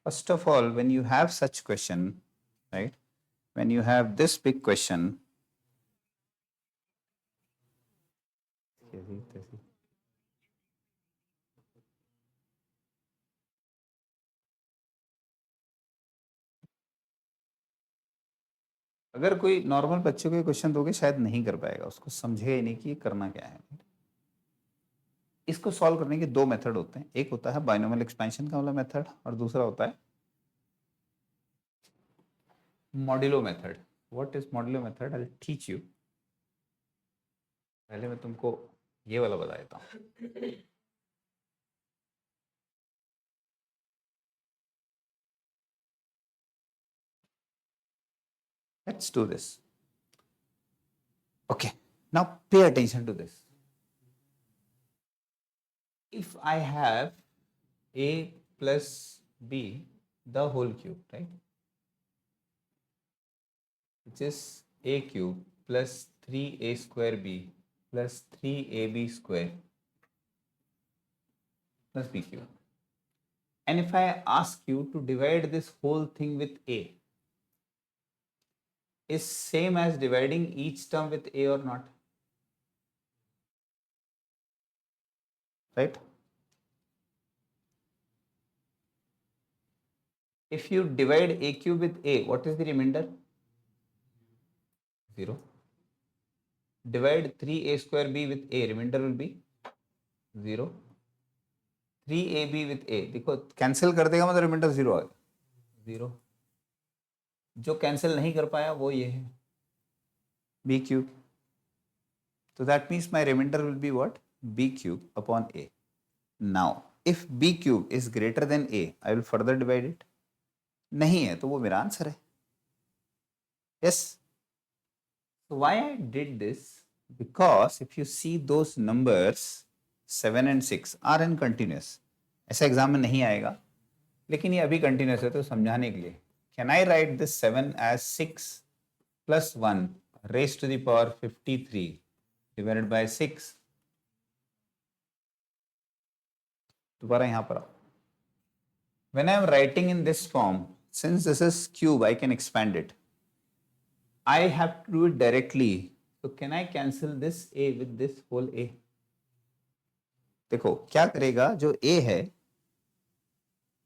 Speaker 1: First of all, when you have such question, right, when you have this big question, अगर कोई नॉर्मल बच्चे को क्वेश्चन दोगे शायद नहीं कर पाएगा, उसको समझे नहीं कि ये करना क्या है। इसको सॉल्व करने के दो मेथड होते हैं, एक होता है बाइनोमियल एक्सपेंशन का वाला मेथड, और दूसरा होता है modulo method. What is modulo method? I will teach you. पहले मैं तुमको ये वाला बता देता हूँ। Let's do this. Okay, now pay attention to this. If I have a plus b the whole cube, right, which is a cube plus 3a square b plus 3ab square plus b cube, and if I ask you to divide this whole thing with a, is same as dividing each term with a or not? right? If you divide a cube with a, what is the remainder? 0. Divide 3a square b with a, remainder will be 0. 3ab with a, देखो cancel कर देगा मतलब reminder 0 आएगा, 0. जो cancel नहीं कर पाया वो ये है b cube. So that means my remainder will be what? b cube upon a. Now if b cube is greater than a, I will further divide it. नहीं है तो वो मेरा आंसर है. Yes. So why I did this? Because if you see those numbers 7 and 6 are in continuous. ऐसा exam में नहीं आएगा लेकिन ये अभी कंटिन्यूस है तो समझाने के लिए. Can I write this 7 as 6 plus 1 raised to the power 53 divided by 6? दोबारा यहाँ पर आओ. When I am writing in this form, since this is cube, I can expand it. I have to do it directly. So can I cancel this a with this whole a? देखो क्या करेगा, जो a है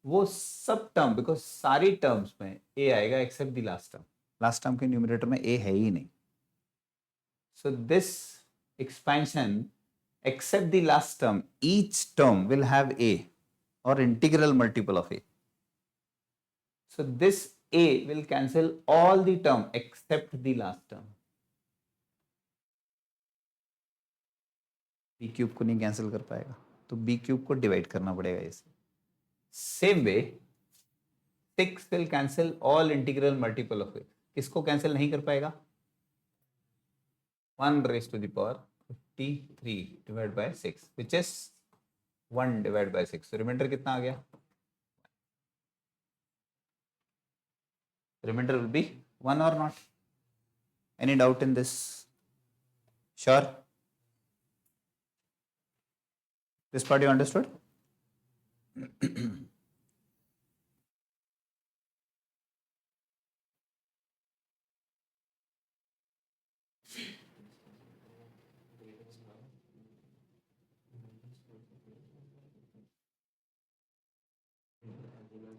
Speaker 1: वो सब term, because सारी terms में a आएगा except the last term. Last term के न्यूमरेटर में a है ही नहीं. So this expansion except the last term, each term will have a or integral multiple of a. So this a will cancel all the term except the last term. b cube को नहीं cancel कर पाएगा तो b cube को divide करना पड़ेगा इसे. Same way 6 will cancel all integral multiple of a. किसको कैंसिल नहीं कर पाएगा? 1 raised to the power 53 divided by 6 which is 1 divided by 6. So remainder कितना आ गया? Remainder will be 1 or not? Any doubt in this? Sure? This part you understood?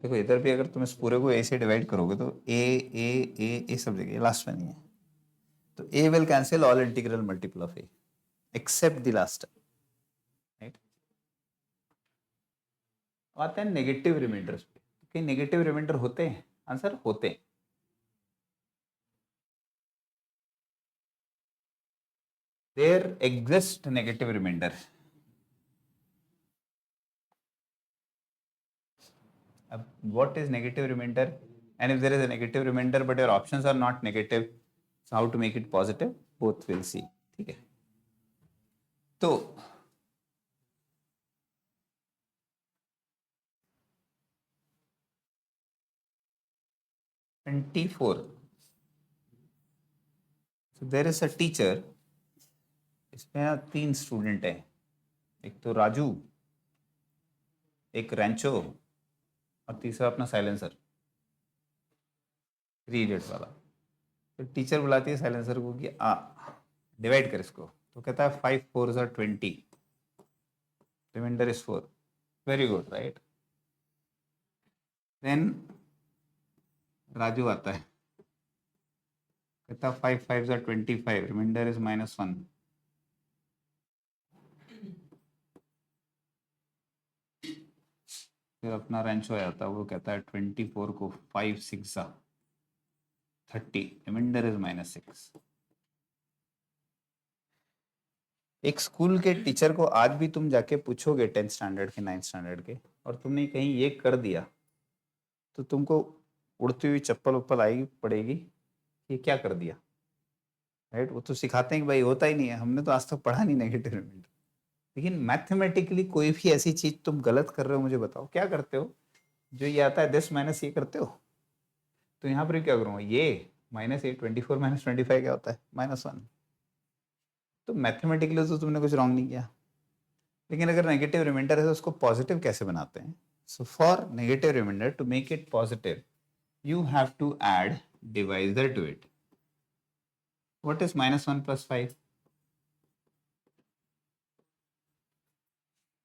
Speaker 1: देखो इधर भी अगर तुम इस पूरे को a से डिवाइड करोगे तो a सब जगह लास्ट में नहीं है तो a will cancel all integral multiple of a except the last term, right? आते हैं नेगेटिव रिमाइंडर्स पे. कहीं नेगेटिव रिमाइंडर होते हैं? आंसर होते हैं. There exists negative remainder. What is negative remainder? And if there is a negative remainder but your options are not negative, so how to make it positive? Both will see. ठीक है. तो (24). So there is a teacher. इसमें 3 student हैं. एक तो राजू, एक रैंचो और तीसरा अपना साइलेंसर, 3 इडियट्स वाला. तो टीचर बुलाती है साइलेंसर को कि डिवाइड कर इसको. तो कहता है 5 4 are 20, remainder is 4. Very good, right? Then Raju आता है, कहता 5 5 are 25, रिमाइंडर इज -1. फिर अपना रेंचो आता है, वो कहता है 24 को 5 6 30, रिमाइंडर इज -6. एक स्कूल के टीचर को आज भी तुम जाके पूछोगे 10th स्टैंडर्ड के 9th स्टैंडर्ड के, और तुमने कहीं ये कर दिया तो तुमको उड़ती हुई चप्पल उप्पल आएगी पड़ेगी, ये क्या कर दिया, राइट? वो तो सिखाते हैं कि भाई होता ही नहीं है, हमने तो आज तक पढ़ा नहीं नेगेटिव रिमाइंडर. लेकिन मैथमेटिकली कोई भी ऐसी चीज तुम गलत कर रहे हो, मुझे बताओ क्या करते हो? जो ये आता है 10 माइनस ये करते हो. तो यहाँ पर क्या करूँगा, ये -8 24 - 25 क्या होता है? -1. तो मैथमेटिकली तो तुमने कुछ रॉन्ग नहीं किया. लेकिन अगर नेगेटिव रिमाइंडर है तो उसको पॉजिटिव कैसे बनाते हैं? So for negative remainder, to make it positive, you have to add divisor to it. What is -1 + 5?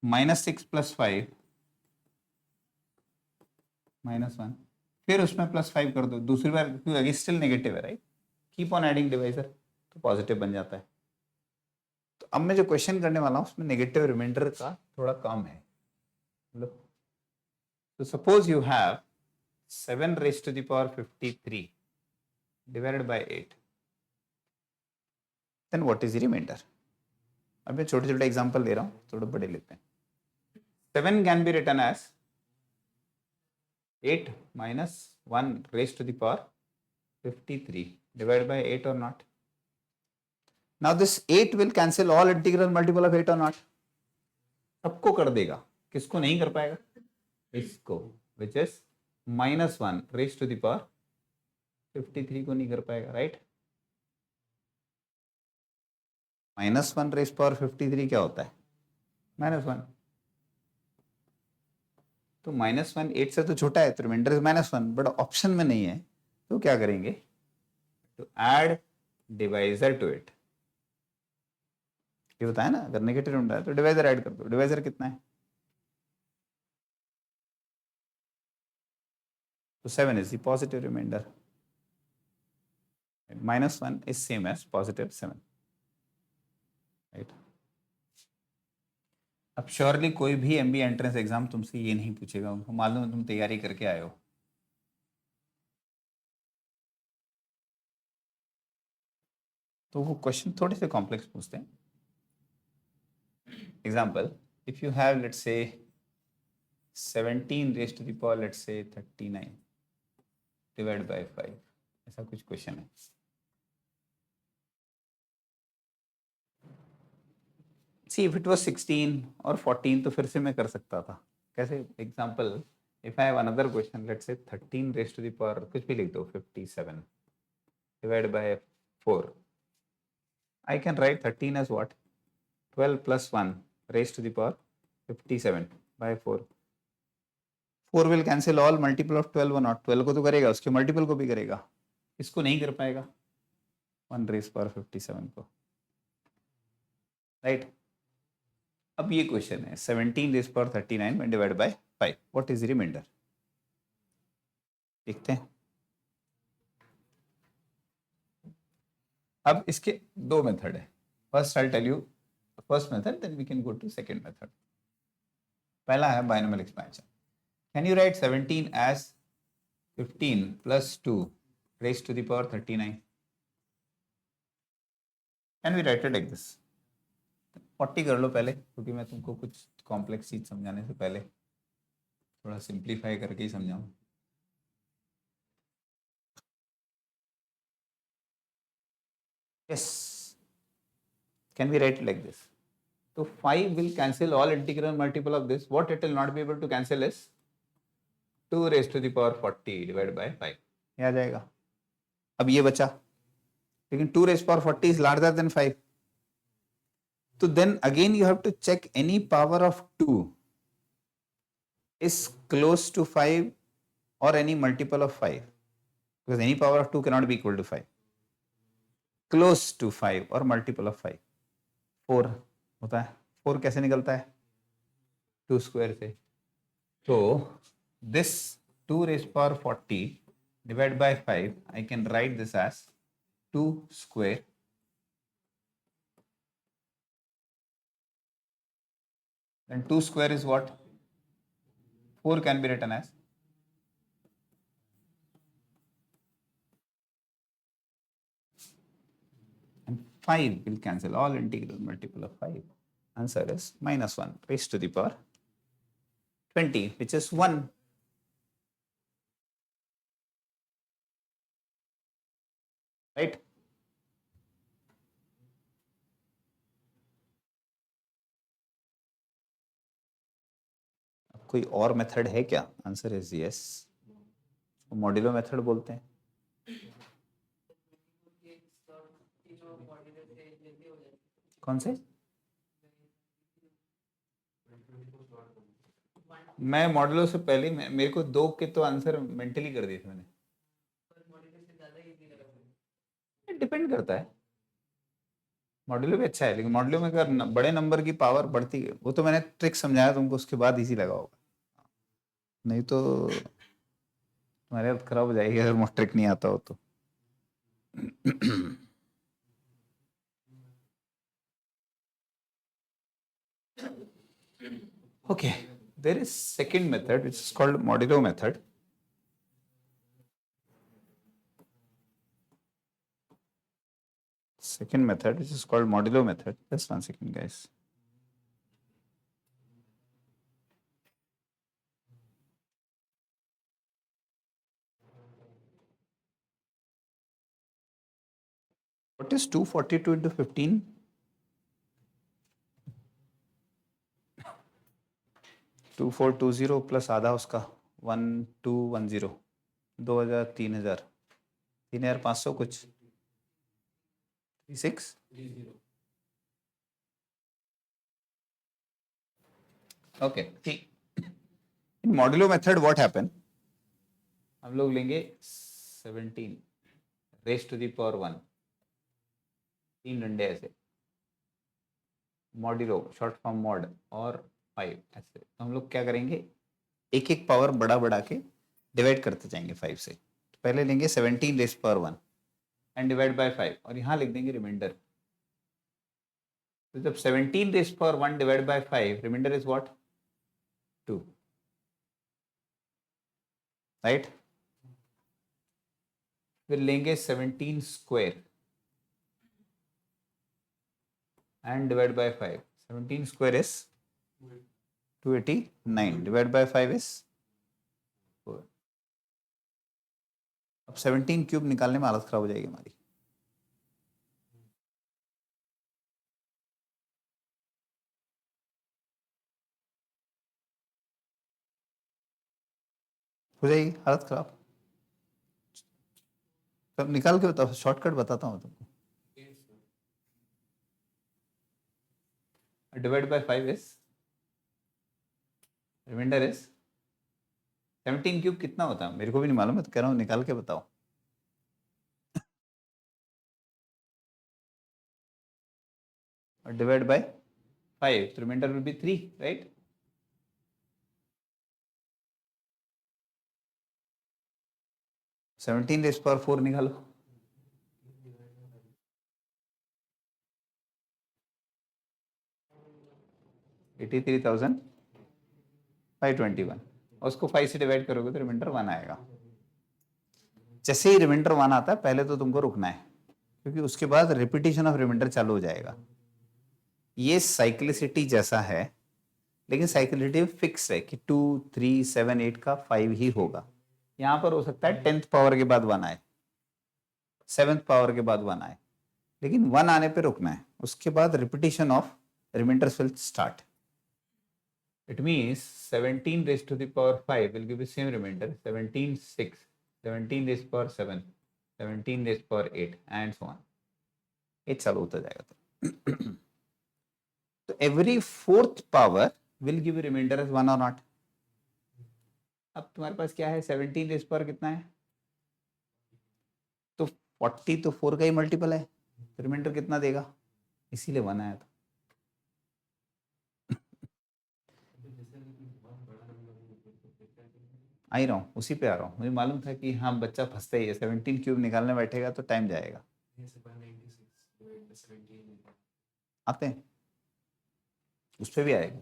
Speaker 1: -6 + 5 -1, फिर उसमें +5 कर दो दूसरी बार, क्योंकि अगे स्टिल नेगेटिव है, right? Keep on adding divisor, तो पॉजिटिव बन जाता है। तो अब मैं जो क्वेश्चन करने वाला हूँ उसमें नेगेटिव रिमाइंडर का थोड़ा कम है, मतलब तो suppose you have 7 raised to the power 53 divided by 8, then what is the remainder? अब मैं छोटे छोटे एग्जांपल ले रहा हूँ, थोड़े बड़े लेते हैं। 7 can be written as 8 minus 1 raised to the power 53 divided by 8 or not? Now this 8 will cancel all integral multiple of 8 or not? सबको कर देगा, किसको नहीं कर पाएगा? इसको, which is -1 raised to the power 53 को नहीं कर पाएगा, राइट? -1 raised power 53 क्या होता है? -1, तो -1 8 से तो छोटा है, तो रिमाइंडर इज -1, बट ऑप्शन में नहीं है, तो क्या करेंगे? तो ऐड डिवाइजर टू इट, ये बताया ना, अगर नेगेटिव रिमाइंडर है तो डिवाइजर ऐड कर दो। डिवाइजर कितना है? तो 7 is the positive remainder, -1 is same as +7, right? अब श्योरली कोई भी एमबी एंट्रेंस एग्जाम तुमसे ये नहीं पूछेगा, उनको मालूम है तुम तैयारी करके आए हो। तो वो क्वेश्चन थोड़े से कॉम्प्लेक्स पूछते हैं। Example, if you have let's say 17 raised to the power let's say 39 divided by 5, ऐसा कुछ क्वेश्चन है। See if it was 16 or 14 तो फिर से मैं कर सकता था। कैसे? Example, if I have another question let's say 13 raised to the power कुछ भी लिख दो 57 divided by 4, I can write 13 as what? 12 plus 1 raised to the power 57 by 4. 4 will cancel all multiple of 12 or not? 12 को तो करेगा, उसके multiple को भी करेगा, इसको नहीं कर पाएगा 1 raised power 57 को, राइट? अब ये क्वेश्चन है 17 raised power 39 when divided by 5, what is the remainder? देखते हैं। अब इसके दो मेथड है। First I tell you first method, then we can go to second method. पहला है binomial expansion. Can you write 17 as 15 plus 2 raised to the power 39? Can we write it like this? 40 कर लो पहले, क्योंकि मैं तुमको कुछ complex चीज समझाने से पहले थोड़ा सिंप्लीफाई करके ही समझाऊं। Yes. Can we write it like this? So 5 will cancel all integral multiple of this. What it will not be able to cancel is 2 raised to the power 40 divided by 5. ये आ जाएगा। अब ये बचा, लेकिन 2 raised power 40 is larger than 5. So then again you have to check any power of 2 is close to 5 or any multiple of 5, because any power of 2 cannot be equal to 5. Close to 5 or multiple of 5. 4 होता है। 4 कैसे निकलता है? 2 square से। तो this 2 raised power 40 divided by 5, I can write this as 2 square then 2 square is what? 4 can be written as and 5 will cancel all integral multiple of 5. Answer is -1 raised to the power 20, which is 1. Right? कोई और method है क्या? Answer is yes, modulo method बोलते हैं। कौन से? मैं modulo से पहले मेरे को 2 के तो आंसर मेंटली कर दिए थे मैंने। डिपेंड करता है, मॉड्यूलो भी अच्छा है, लेकिन मॉड्यूलो में अगर बड़े नंबर की पावर बढ़ती है, वो तो मैंने ट्रिक समझाया तुमको, उसके बाद इजी लगा होगा, नहीं तो तुम्हारी हालत खराब हो जाएगी अगर ट्रिक नहीं आता हो तो। Okay, there is second method which is called modulo method. Second method which is called modulo method. Just 1 second, guys. What is 242 into 15? 2420 plus आधा उसका 1210, 2000, 3000, 3500 कुछ 36। ओके ठीक। इन मॉड्यूलो मेथड व्हाट हैपन, हम लोग लेंगे 17 रेस टू द पावर 1, 3 डंडे ऐसे, modulo short form mod और 5 ऐसे, तो हम लोग क्या करेंगे, एक एक पावर बढ़ा बढ़ा के डिवाइड करते जाएंगे 5 से। तो पहले लेंगे 17 raise power 1 and divide by 5 और यहाँ लिख देंगे रिमाइंडर। तो जब 17 raise power 1 divide by 5, remainder is what, 2, right. फिर लेंगे 17 square and divide by 5. 17 square is 289, divide by 5 is 4. अब 17 क्यूब निकालने में हालत खराब हो जाएगी हमारी। हो जाएगी हालत खराब। तब निकाल के बताओ, शॉर्टकट बताता हूँ तुमको। Divide by 5 is, remainder is 17 cube कितना होता है मेरे को भी नहीं मालूम है, तो कह रहा हूँ निकाल के बताओ। और डिवाइड बाय 5, तो remainder will be 3, right. Seventeen raise power 4 निकालो, 83,521, और उसको 5 से डिवाइड करोगे तो रिमाइंडर 1 आएगा। जैसे ही रिमाइंडर 1 आता है, पहले तो तुमको रुकना है, क्योंकि उसके बाद रिपीटिशन ऑफ रिमाइंडर चालू हो जाएगा। ये साइक्लिसिटी जैसा है, लेकिन साइक्लिसिटी फिक्स है कि 2, 3, 7, 8 का 5 ही होगा। यहां पर हो सकता है 10th पावर के बाद 1 आए, 7th पावर के बाद 1 आए, लेकिन 1 आने पे रुकना है, उसके बाद repetition of remainders will start. It means 17 raised to the power 5 will give the same remainder, 17, 6, 17 raised to the power 7, 17 raised to the power 8 and so on. ये चालू होता जाएगा। तो every fourth power will give a remainder as 1 or not. अब तुम्हारे पास क्या है, 17 raised to the power कितना है, तो 40 तो 4 का ही मल्टीपल है, तो रिमाइंडर कितना देगा, इसीलिए 1 आया था। आ ही रहा हूँ, उसी पे आ रहा हूँ, मुझे मालूम था कि हाँ बच्चा फंसता ही है, 17 क्यूब निकालने बैठेगा तो टाइम जाएगा। आते हैं, उस पर भी आएगा।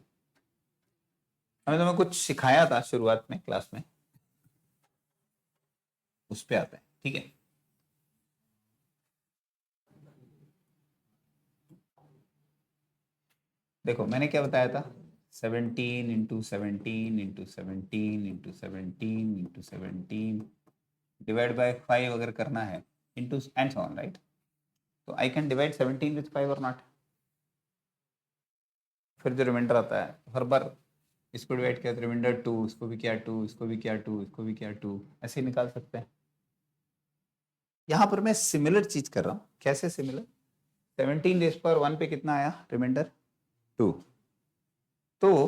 Speaker 1: हमें तो मैं कुछ सिखाया था शुरुआत में क्लास में, उस पे आते हैं, ठीक है। देखो मैंने क्या बताया था, 17 into 17 into 17 into 17 into 17 divide by 5 अगर करना है, into and so on, right. तो आई कैन डिवाइड 17 विथ 5 और नॉट। फिर जो रिमाइंडर आता है, हर बार इसको डिवाइड किया तो रिमाइंडर 2, इसको भी किया 2, इसको भी किया 2, इसको भी किया 2, ऐसे ही निकाल सकते हैं। यहाँ पर मैं सिमिलर चीज कर रहा हूँ। कैसे सिमिलर, 17 रेज़ पावर 1 पे कितना आया रिमाइंडर, 2। तो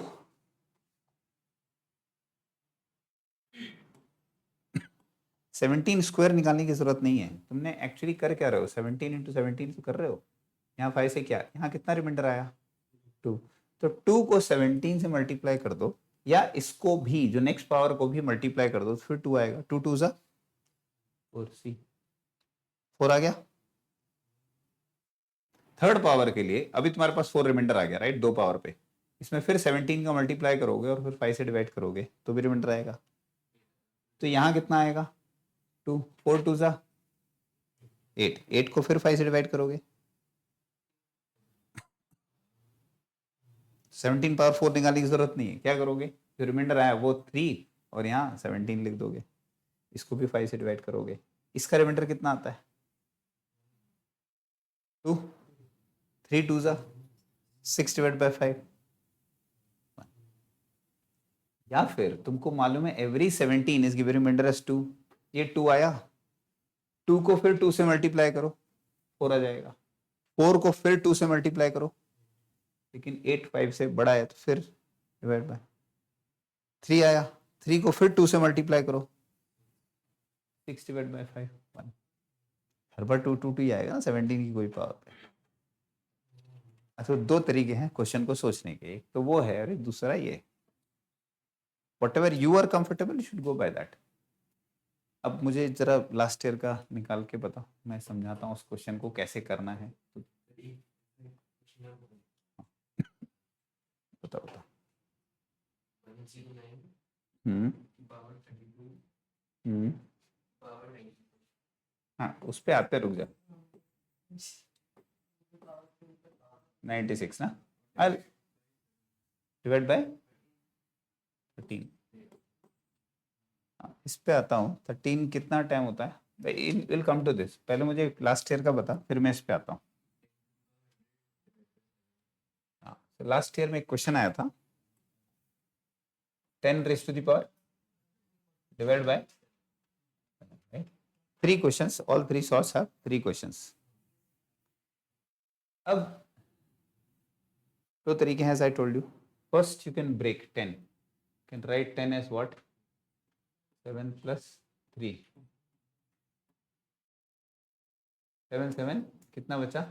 Speaker 1: 17 स्क्वायर निकालने की जरूरत नहीं है, तुमने एक्चुअली कर क्या रहे हो, 17 इंटू 17 तो कर रहे हो, यहाँ 5 से क्या, यहाँ कितना रिमाइंडर आया 2, तो 2 को 17 से मल्टीप्लाई कर दो, या इसको भी जो नेक्स्ट पावर को भी मल्टीप्लाई कर दो, तो फिर 2 आएगा, 2 2 जा 4, सी 4 आ गया। थर्ड पावर के लिए अभी तुम्हारे पास 4 रिमाइंडर आ गया, राइट, दो पावर पे, इसमें फिर 17 का मल्टीप्लाई करोगे और फिर 5 से डिवाइड करोगे तो भी रिमाइंडर आएगा, तो यहाँ कितना आएगा 2, 4 2 जा 8, 8 को फिर 5 से डिवाइड करोगे, 17 पावर 4 निकालने की जरूरत नहीं है, क्या करोगे, जो रिमाइंडर आया वो 3 और यहाँ 17 लिख दोगे, इसको भी 5 से डिवाइड करोगे, इसका रिमाइंडर कितना आता है 2, 3 2 जा 6 डिवाइड बाय 5, या फिर तुमको मालूम है every 17 is given remainder as 2, ये 2 आया, 2 को फिर 2 से मल्टीप्लाई करो 4 आ जाएगा, 4 को फिर 2 से मल्टीप्लाई करो, लेकिन 8 5 से बड़ा है तो फिर डिवाइड बाय 3 आया, 3 को फिर 2 से मल्टीप्लाई करो 6 डिवाइड बाय 5 1, हर बार 2 2 2 ही आएगा ना 17 की कोई पावर पे। अच्छा, दो तरीके हैं क्वेश्चन को सोचने के, एक तो वो है और दूसरा ये, whatever you are comfortable you should go by that। अब मुझे जरा लास्ट ईयर का निकाल के बताओ, मैं समझाता हूँ उस क्वेश्चन को कैसे करना है, बताओ बताओ। हम्म हाँ, उस पे आते, रुक जा, 96 ना, डिवाइड बाय 13, इस पे आता हूँ, 13 कितना टाइम होता है, विल कम टू दिस, पहले मुझे लास्ट ईयर का बता फिर मैं इस पे आता हूँ। लास्ट ईयर में एक क्वेश्चन आया था, 10 raise to the power divide by 3 questions, all 3 sorts have 3 questions. अब दो तरीके हैं, as I told you, first you can break 10, you can write 10 as what, 7 plus 3, 7 7 कितना बचा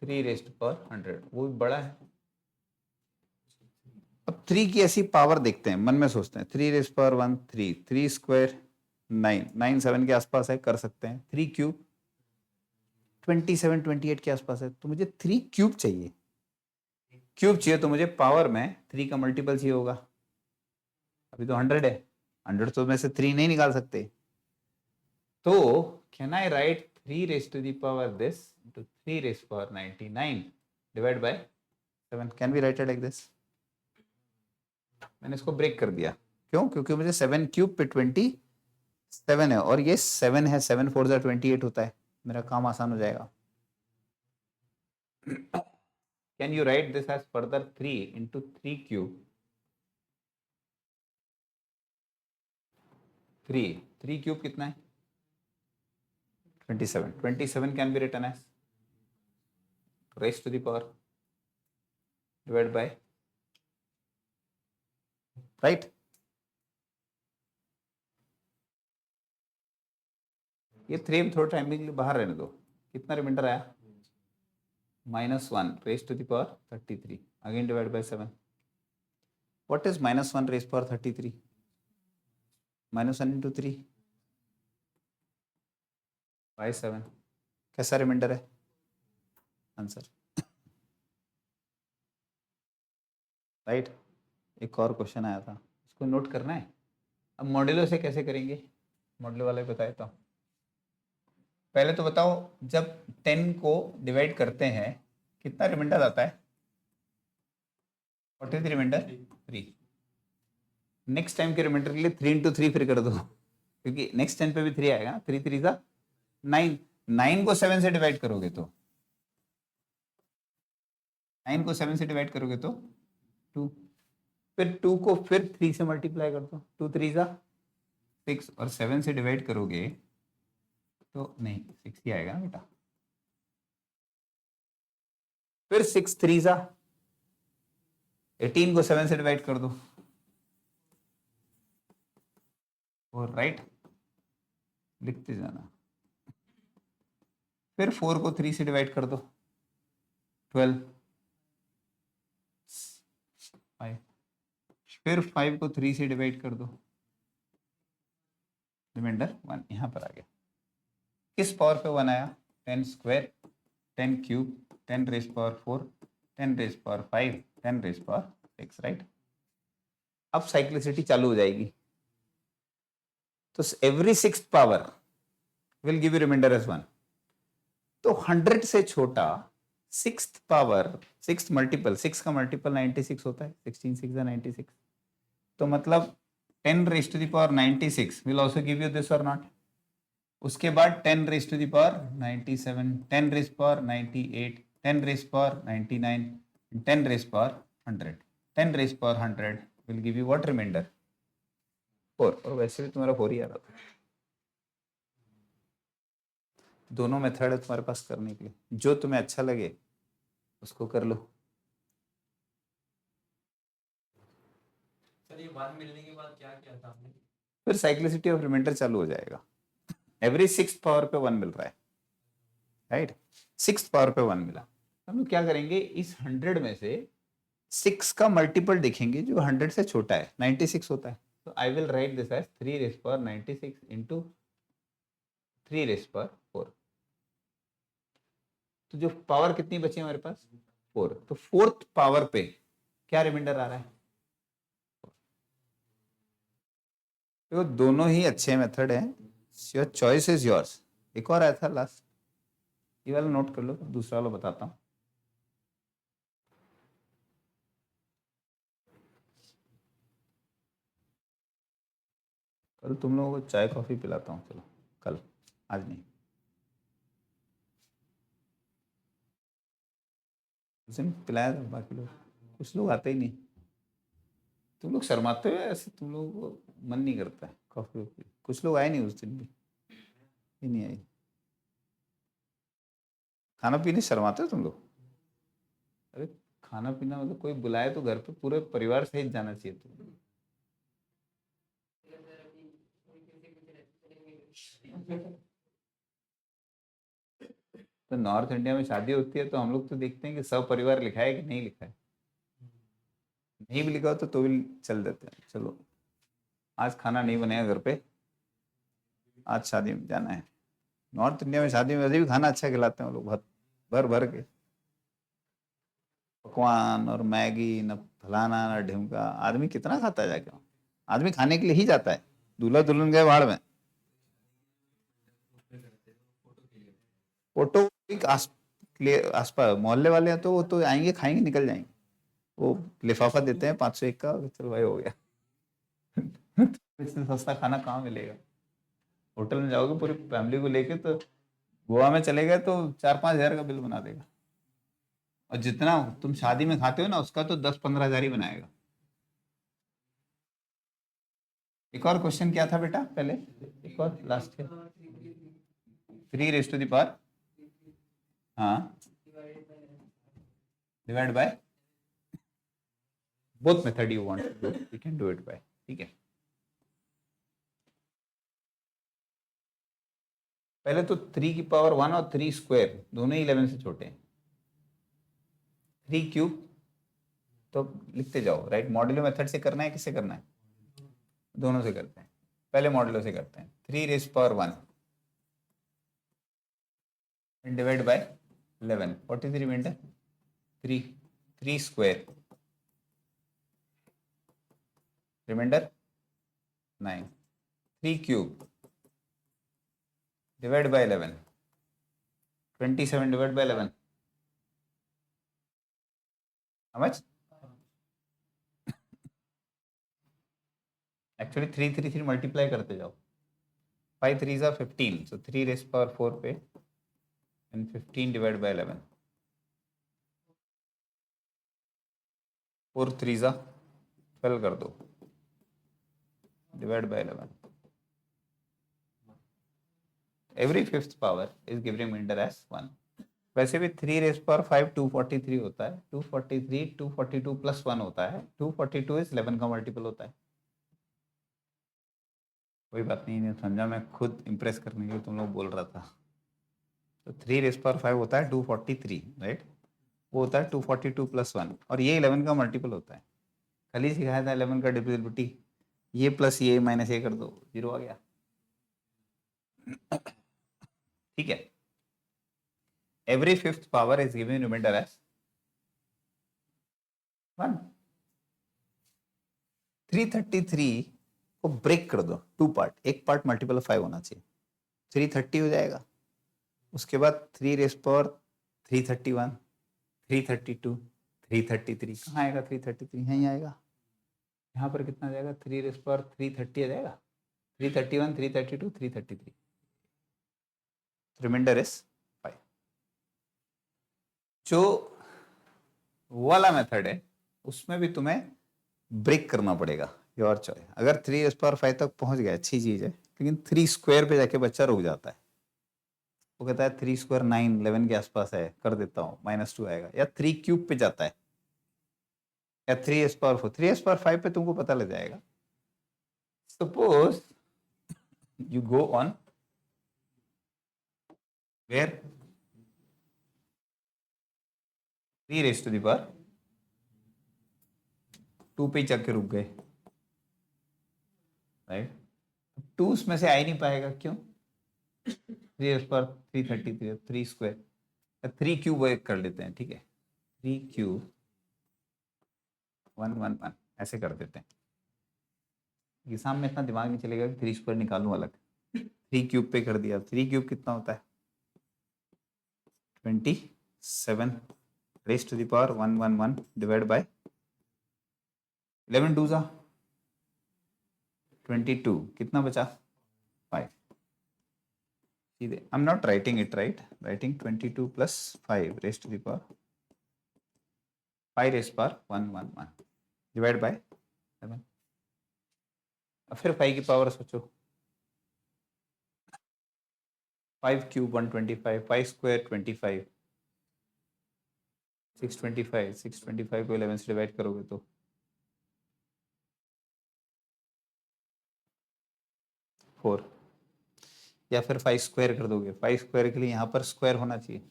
Speaker 1: 3 रेस्ट पर 100, वो भी बड़ा है। अब 3 की ऐसी पावर देखते हैं, मन में सोचते हैं, 3 रेस्ट पर 1 3, 3 स्क्वायर 9, 9 7 के आसपास है, कर सकते हैं, 3 क्यूब 27 28 के आसपास है, तो मुझे 3 क्यूब चाहिए, क्यूब चाहिए तो मुझे पावर में 3 का मल्टीपल चाहिए होगा, अभी तो 100 है, 100 तो में से 3 नहीं निकाल सकते, तो can I right 3 raised to the power this into 3 raised to power 99 divided by 7, can we write it like this? मैंने इसको ब्रेक कर दिया, क्यों, क्योंकि मुझे 7 क्यूब पे 27 है और ये 7 है, 7 4 जा 28 होता है, मेरा काम आसान हो जाएगा। Can you write this as further 3 into 3 cube, 3 cube कितना है 27, 27 can be written as raised to the power divided by, right, ये 3 थोड़ा टाइम के लिए बाहर रहने दो, कितना रिमाइंडर आया -1 raised to the power 33, again divided by 7, what is -1 raised to power 33, -1 into 3 by 7, कैसा रिमाइंडर है आंसर, राइट। एक और क्वेश्चन आया था, इसको नोट करना है। अब मॉड्यूलो से कैसे करेंगे, मॉड्यूलो वाले बताए तो, पहले तो बताओ जब 10 को डिवाइड करते हैं कितना रिमाइंडर आता है, what is remainder 3, next time के रिमाइंडर के लिए 3 into 3 फिर कर दो, क्योंकि नेक्स्ट 10 पे भी 3 आएगा, 3 3 का 9, 9 को 7 से डिवाइड करोगे तो 9 को 7 से डिवाइड करोगे तो 2, फिर 2 को फिर 3 से मल्टीप्लाई कर दो, 2 3 जा 6 और 7 से डिवाइड करोगे तो नहीं 6 ही आएगा ना बेटा, फिर 6 3 जा 18 को 7 से डिवाइड कर दो, और राइट लिखते जाना, फिर 4 को 3 से डिवाइड कर दो, 12, 5, फिर 5 को 3 से डिवाइड कर दो, रिमाइंडर 1 यहाँ पर आ गया। किस पावर पे 1 आया? 10 square, 10 cube, 10 raise power 4, 10 raise power 5, 10 raise power 6, right. अब साइक्लिसिटी चालू हो जाएगी, तो every sixth power will give you remainder as 1। तो 100 से छोटा सिक्स्थ पावर, सिक्स्थ मल्टीपल, 6 का मल्टीपल 96 होता है, 16 6 96, तो मतलब 10 raise to the power 96 will also give you this और नॉट। उसके बाद 10 raise to the power 97, 10 raise power 98, 10 raise power 99, 10 raise power 100, 10 raise power 100 will give you what remainder? 4। और वैसे भी तुम्हारा 4 ही आ रहा था। दोनों मेथड है तुम्हारे पास करने के लिए, जो तुम्हें अच्छा लगे उसको कर लो।
Speaker 2: सर ये 1 मिलने के बाद क्या किया था आपने?
Speaker 1: फिर साइक्लिसिटी ऑफ रिमाइंडर चालू हो जाएगा। एवरी सिक्स्थ पावर पे 1 मिल रहा है, राइट। सिक्स्थ पावर पे 1 मिला, हम लोग क्या करेंगे, इस 100 में से 6 का मल्टीपल देखेंगे जो 100 से छोटा है, 96 होता है। तो I will write this as 3 raise power 96 into 3 raise power 4। तो जो पावर कितनी बची है हमारे पास? 4। तो फोर्थ पावर पे क्या रिमाइंडर आ रहा है? तो दोनों ही अच्छे मेथड हैं, योर चॉइस इज योर्स। एक और आया था लास्ट, ये वाला नोट कर लो, दूसरा वाला बताता हूँ। कल तुम लोगों को चाय कॉफी पिलाता हूँ, चलो कल, आज नहीं। उस दिन पिलाया था, बाकी लोग, कुछ लोग आते ही नहीं। तुम लोग शर्माते हो, ऐसे तुम लोगों को मन नहीं करता है कॉफी वॉफी। कुछ लोग आए नहीं उस दिन भी, ही नहीं आए। खाना पीने शर्माते हो तुम लोग? अरे खाना पीना मतलब कोई बुलाए तो घर पे पूरे परिवार सहित जाना चाहिए तुम। तो नॉर्थ इंडिया में शादी होती है तो हम लोग तो देखते हैं कि सब परिवार लिखा है कि नहीं लिखा है। नहीं भी लिखा हो तो भी चल देते हैं, चलो आज खाना नहीं बनेगा घर पे, आज शादी में जाना है। नॉर्थ इंडिया में शादी में वैसे भी खाना अच्छा खिलाते हैं वो लोग, बहुत भर भर के पकवान और मैगी, न फलाना न ढिमका। आदमी कितना खाता है जाके, आदमी खाने के लिए ही जाता है। दूल्हा दुल्हन गए बाहर में, फोटो आसपास मोहल्ले वाले हैं तो वो तो आएंगे, खाएंगे, निकल जाएंगे। वो लिफाफा देते हैं 501 का, चलो भाई हो गया। इससे सस्ता खाना कहाँ मिलेगा? होटल में जाओगे पूरी फैमिली को लेके तो गोवा में चले गए तो 4-5 हज़ार का बिल बना देगा। और जितना तुम शादी में खाते हो ना उसका तो 10-15 हज़ार ही बनाएगा। एक और क्वेश्चन क्या था बेटा पहले, एक और लास्ट है, 3 रेज टू द पावर, हाँ, divide by both method you want to do, you can do it by, ठीक है। पहले तो 3 की पावर 1 और 3 स्क्वायर दोनों ही 11 से छोटे हैं। 3 क्यूब तो लिखते जाओ, राइट। मॉड्यूलो मेथड से करना है, किससे करना है? दोनों से करते हैं, पहले मॉड्यूलो से करते हैं। 3 raise power 1 divide by 11, what is the remainder? 3, 3 square, remainder 9, 3 cube divide by 11, 27 divide by 11, how much? Actually 3 3 3 multiply करते जाओ, 5 3 जा 15, सो 3 रेज पावर 4 पे एंड 15 डिवाइड बाय 11, 4 3 जा 12 कर दो divide by 11। Every fifth power is given remainder as 1। वैसे भी 3 raise power 5 243 होता है, 243 242 प्लस 1 होता है, 242 इज 11 का मल्टीपल होता है। कोई बात नहीं, समझा, मैं खुद इंप्रेस करने के लिए तुम लोग बोल रहा था। तो 3 रेस पावर 5 होता है 243, राइट? वो होता है 242 प्लस 1, और ये 11 का मल्टीपल होता है। कल ही सिखाया था 11 का डिविजिबिलिटी, ये प्लस ये माइनस ये कर दो, 0 आ गया। ठीक है, every fifth power is given remainder as 1। 333 को ब्रेक कर दो, 2 पार्ट, एक पार्ट मल्टीपल 5 होना चाहिए, 330 हो जाएगा। उसके बाद 3 रेस पावर 331, 332, 333, कहाँ आएगा 333? यहीं आएगा। यहाँ पर कितना आ जाएगा? 3 रेस पावर 330 आ जाएगा, 331, 332, 333, रिमाइंडर इज 5। जो वो वाला मेथड है उसमें भी तुम्हें ब्रेक करना पड़ेगा, योर चॉइस। अगर 3 रेस पावर 5 तक पहुंच गया अच्छी चीज है, लेकिन 3 स्क्वायर पे जाके बच्चा रुक जाता है। वो कहता है 3 स्क्वायर 9, 11 के आसपास है, कर देता हूँ, -2 आएगा। या 3 क्यूब पे जाता है, या 3 पावर 4, 3 पावर 5 पे तुमको पता लग जाएगा। Suppose you go on where 3 raise to the power 2 पे जाके रुक गए, राइट? 2 उसमें से आ ही नहीं पाएगा, क्यों? 3 पर 333, 3 स्क्वायर, 3 क्यूब कर लेते हैं, ठीक है? 3 क्यूब 111 ऐसे कर देते हैं। एग्जाम में इतना दिमाग नहीं चलेगा कि 3 स्क्वायर निकालूं अलग। 3 क्यूब पे कर दिया, 3 क्यूब कितना होता है? 27 raise to the power 111 divide by 11 2 जा 22, कितना बचा? 5। सीधे I am not writing it, right? Writing 22 plus 5 raise to the power 5 raise power 111 divide by 7। अब फिर 5 की पावर सोचो, 5 क्यूब 125, 5 स्क्वायर 25, 625, 625 को 11 से डिवाइड करोगे तो 4, या फिर 5 स्क्वायर कर दोगे। 5 स्क्वायर के लिए यहाँ पर स्क्वायर होना चाहिए,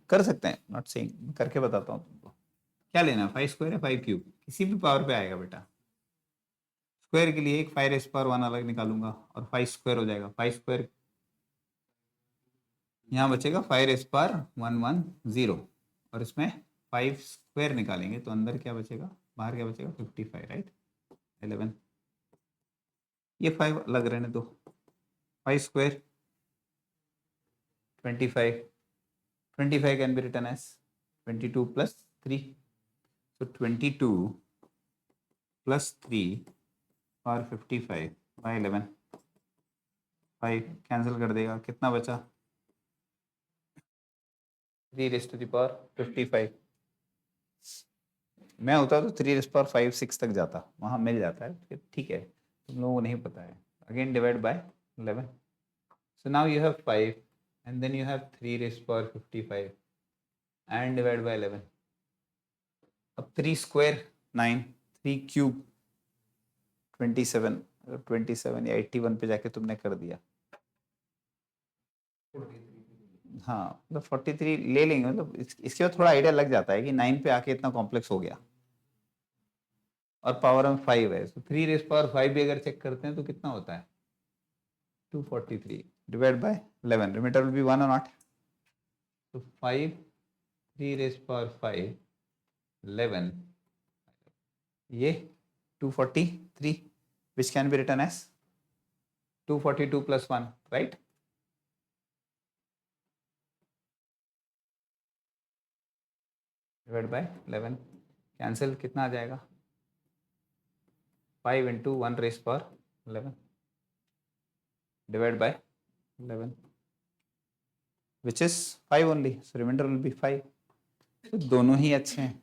Speaker 1: कर सकते हैं, नॉट सेइंग, करके बताता हूँ तुमको। क्या लेना, 5 स्क्वायर या 5 क्यूब? किसी भी पावर पे आएगा बेटा। स्क्वायर के लिए एक 5 रेस पावर 1 अलग निकालूंगा और 5 स्क्वायर हो जाएगा। 5 स्क्वायर यहाँ बचेगा 5 रेस पावर 110, और इसमें 5 स्क्वायर निकालेंगे तो अंदर क्या बचेगा, बाहर क्या बचेगा? 55, राइट? 11, ये 5 अलग रहने दो। 5 square 25, 25 can be written as 22 plus 3, so 22 plus 3 और 55 बाय 11, 5 कैंसिल कर देगा, कितना बचा? 3 रेस टू द पावर 55। मैं होता तो 3 रेस पावर 5 6 तक जाता, वहां मिल जाता है, ठीक है? तुम लोगों को नहीं पता है। Again divide by 11, so now you have 5 and then you have 3 raised to power 55 and divide by 11. अब 3 स्क्वायर 9, 3 क्यूब 27, 27 या 81 पे जाके तुमने कर दिया। हाँ, मतलब 43 ले लेंगे, मतलब इसके बाद थोड़ा आइडिया लग जाता है कि 9 पे आके इतना कॉम्प्लेक्स हो गया, और पावर में 5 है, तो 3 रेस पावर 5 भी अगर चेक करते हैं तो कितना होता है? 243 divide by 11, remainder will be 1 और नॉट? तो 5 3 रेस पावर 5 11, ये 243 which can be written as 242 plus 1, right? Divided by 11, cancel, कितना आ जाएगा? 5 into 1 raised power 11 divided by 11, which is 5 only, so remainder will be 5. तो दोनों ही अच्छे हैं।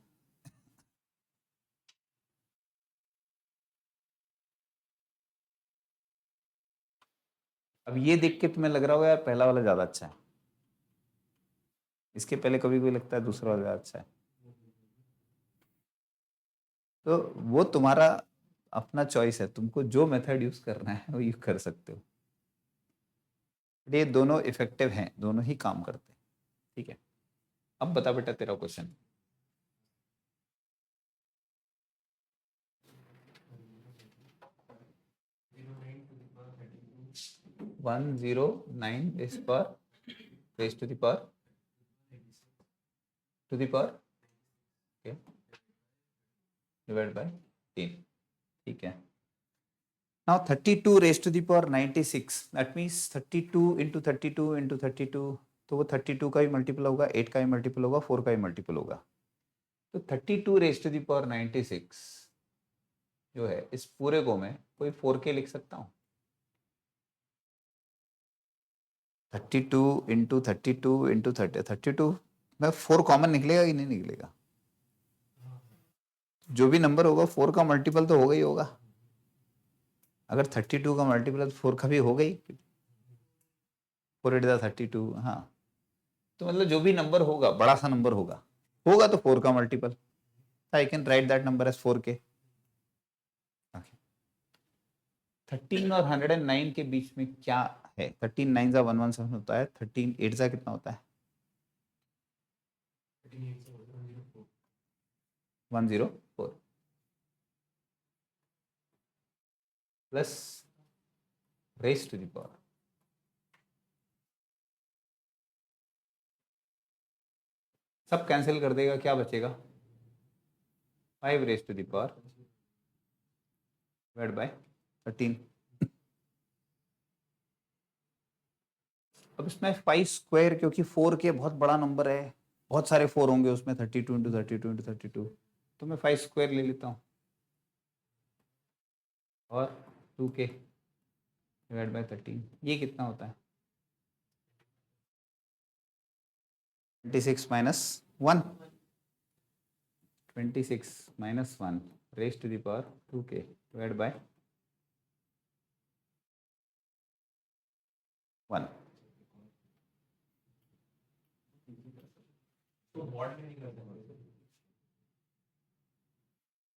Speaker 1: अब ये देख के तुम्हें लग रहा होगा यार पहला वाला ज्यादा अच्छा है, इसके पहले कभी कोई लगता है दूसरा वाला ज्यादा अच्छा है, तो वो तुम्हारा अपना चॉइस है, तुमको जो मेथड यूज करना है वो यूज कर सकते हो। ये दोनों इफेक्टिव हैं, दोनों ही काम करते हैं, ठीक है। अब बता बेटा तेरा question. One zero nine is पर raise to the power divide by 3, ठीक है। Now 32 raised to the power 96, that means 32 into 32 into 32, तो वो 32 का ही मल्टीपल होगा, 8 का ही मल्टीपल होगा, 4 का ही मल्टीपल होगा। तो 32 raised to the power 96 जो है, इस पूरे को मैं कोई 4k लिख सकता हूँ। 32 into 32 into 32 में 4 कॉमन निकलेगा कि नहीं निकलेगा? जो भी नंबर होगा 4 का मल्टीपल तो होगा ही होगा। अगर 32 का मल्टीपल 4 का भी हो गई, 4 8 32, हाँ। तो मतलब जो भी नंबर होगा, बड़ा सा नंबर होगा तो 4 का multiple, I can write that number as 4k। 13 और 109 के बीच में क्या है? 13 9 जा 117 होता है, 13 8 जा कितना होता है? 104 plus raise to the power, सब कैंसिल कर देगा, क्या बचेगा? 5 raise to the power divide by 13। अब इसमें 5 स्क्वायर, क्योंकि 4k बहुत बड़ा नंबर है, बहुत सारे 4 होंगे उसमें, 32 इंटू 32 इंटू 32, तो मैं 5 स्क्वायर ले लेता हूँ और 2k डिवाइड बाय 13, ये कितना होता है? 26 minus 1, 26 minus 1 raise to the power 2k divide by 1।
Speaker 2: तो मॉड में नहीं करते हैं।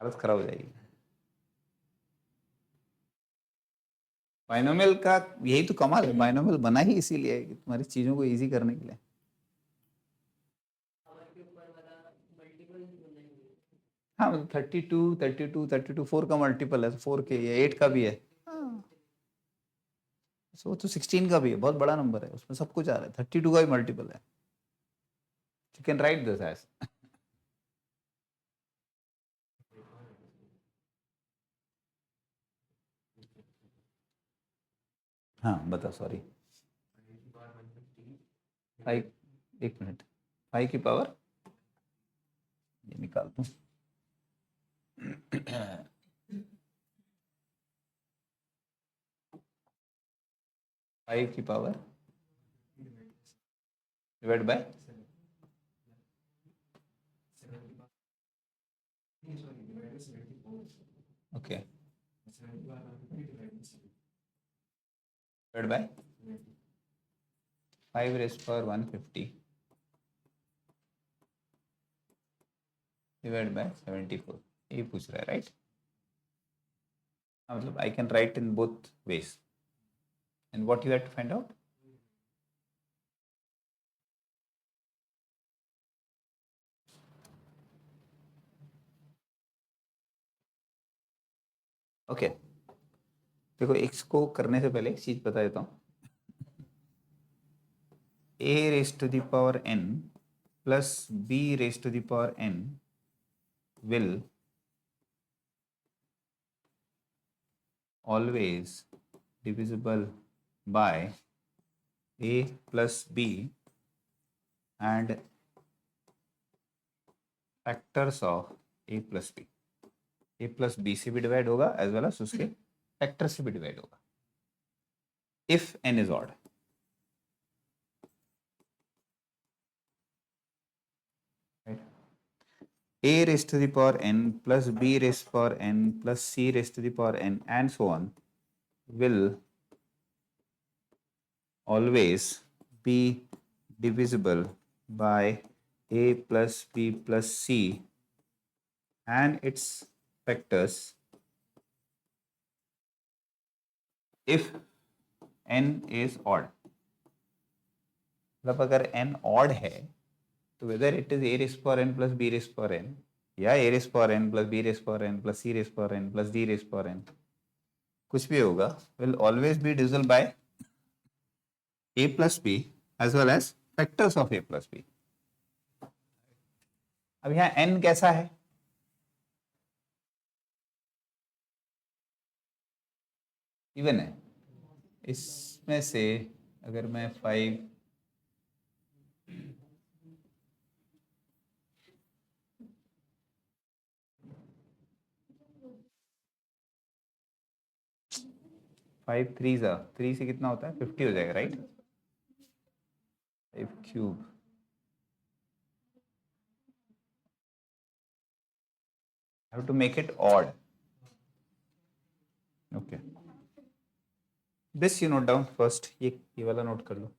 Speaker 1: हालत खराब हो जाएगी। बाइनोमियल का यही तो कमाल है, बाइनोमियल बना ही इसीलिए है कि तुम्हारी चीजों को इजी करने के लिए। हाँ मतलब 32 4 का मल्टीपल है, तो 4k, ये 8 का भी है, हाँ। सो तो 16 का भी है, बहुत बड़ा नंबर है, उसमें सब कुछ आ रहा है, 32 का भी मल्टीपल है। You can write this as, हाँ बता, सॉरी 5, एक मिनट, 5 की पावर, ये निकाल दूं 5 की power divide by, okay, divide by 5 raise power 150 divide by 74, ये पूछ रहा है, राइट? मतलब I can write in both ways, and what you have to find out? Okay, देखो इसको करने से पहले एक चीज बता देता हूँ। a raised to the power n plus b raised to the power n will always divisible by a plus b and factors of a plus b। a plus b से भी डिवाइड होगा एज वेल एज उसके factor से भी divide होगा, if n is odd। a raised to the power n plus b raised to the power n plus c raised to the power n and so on will always be divisible by a plus b plus c and its factors if n is odd। मतलब अगर n odd है तो whether it is a raised power n plus b raised power n या a raised power n plus b raised power n plus c raised power n plus d raised power n, कुछ भी होगा, will always be divisible by a plus b as well as factors of a plus b. अब यहाँ n कैसा है? Even है. इसमें से अगर मैं 5 5 3 से कितना होता है? 50 हो जाएगा, right? 5 cube have to make it odd. Okay. This you note down first. ये वाला नोट कर लो.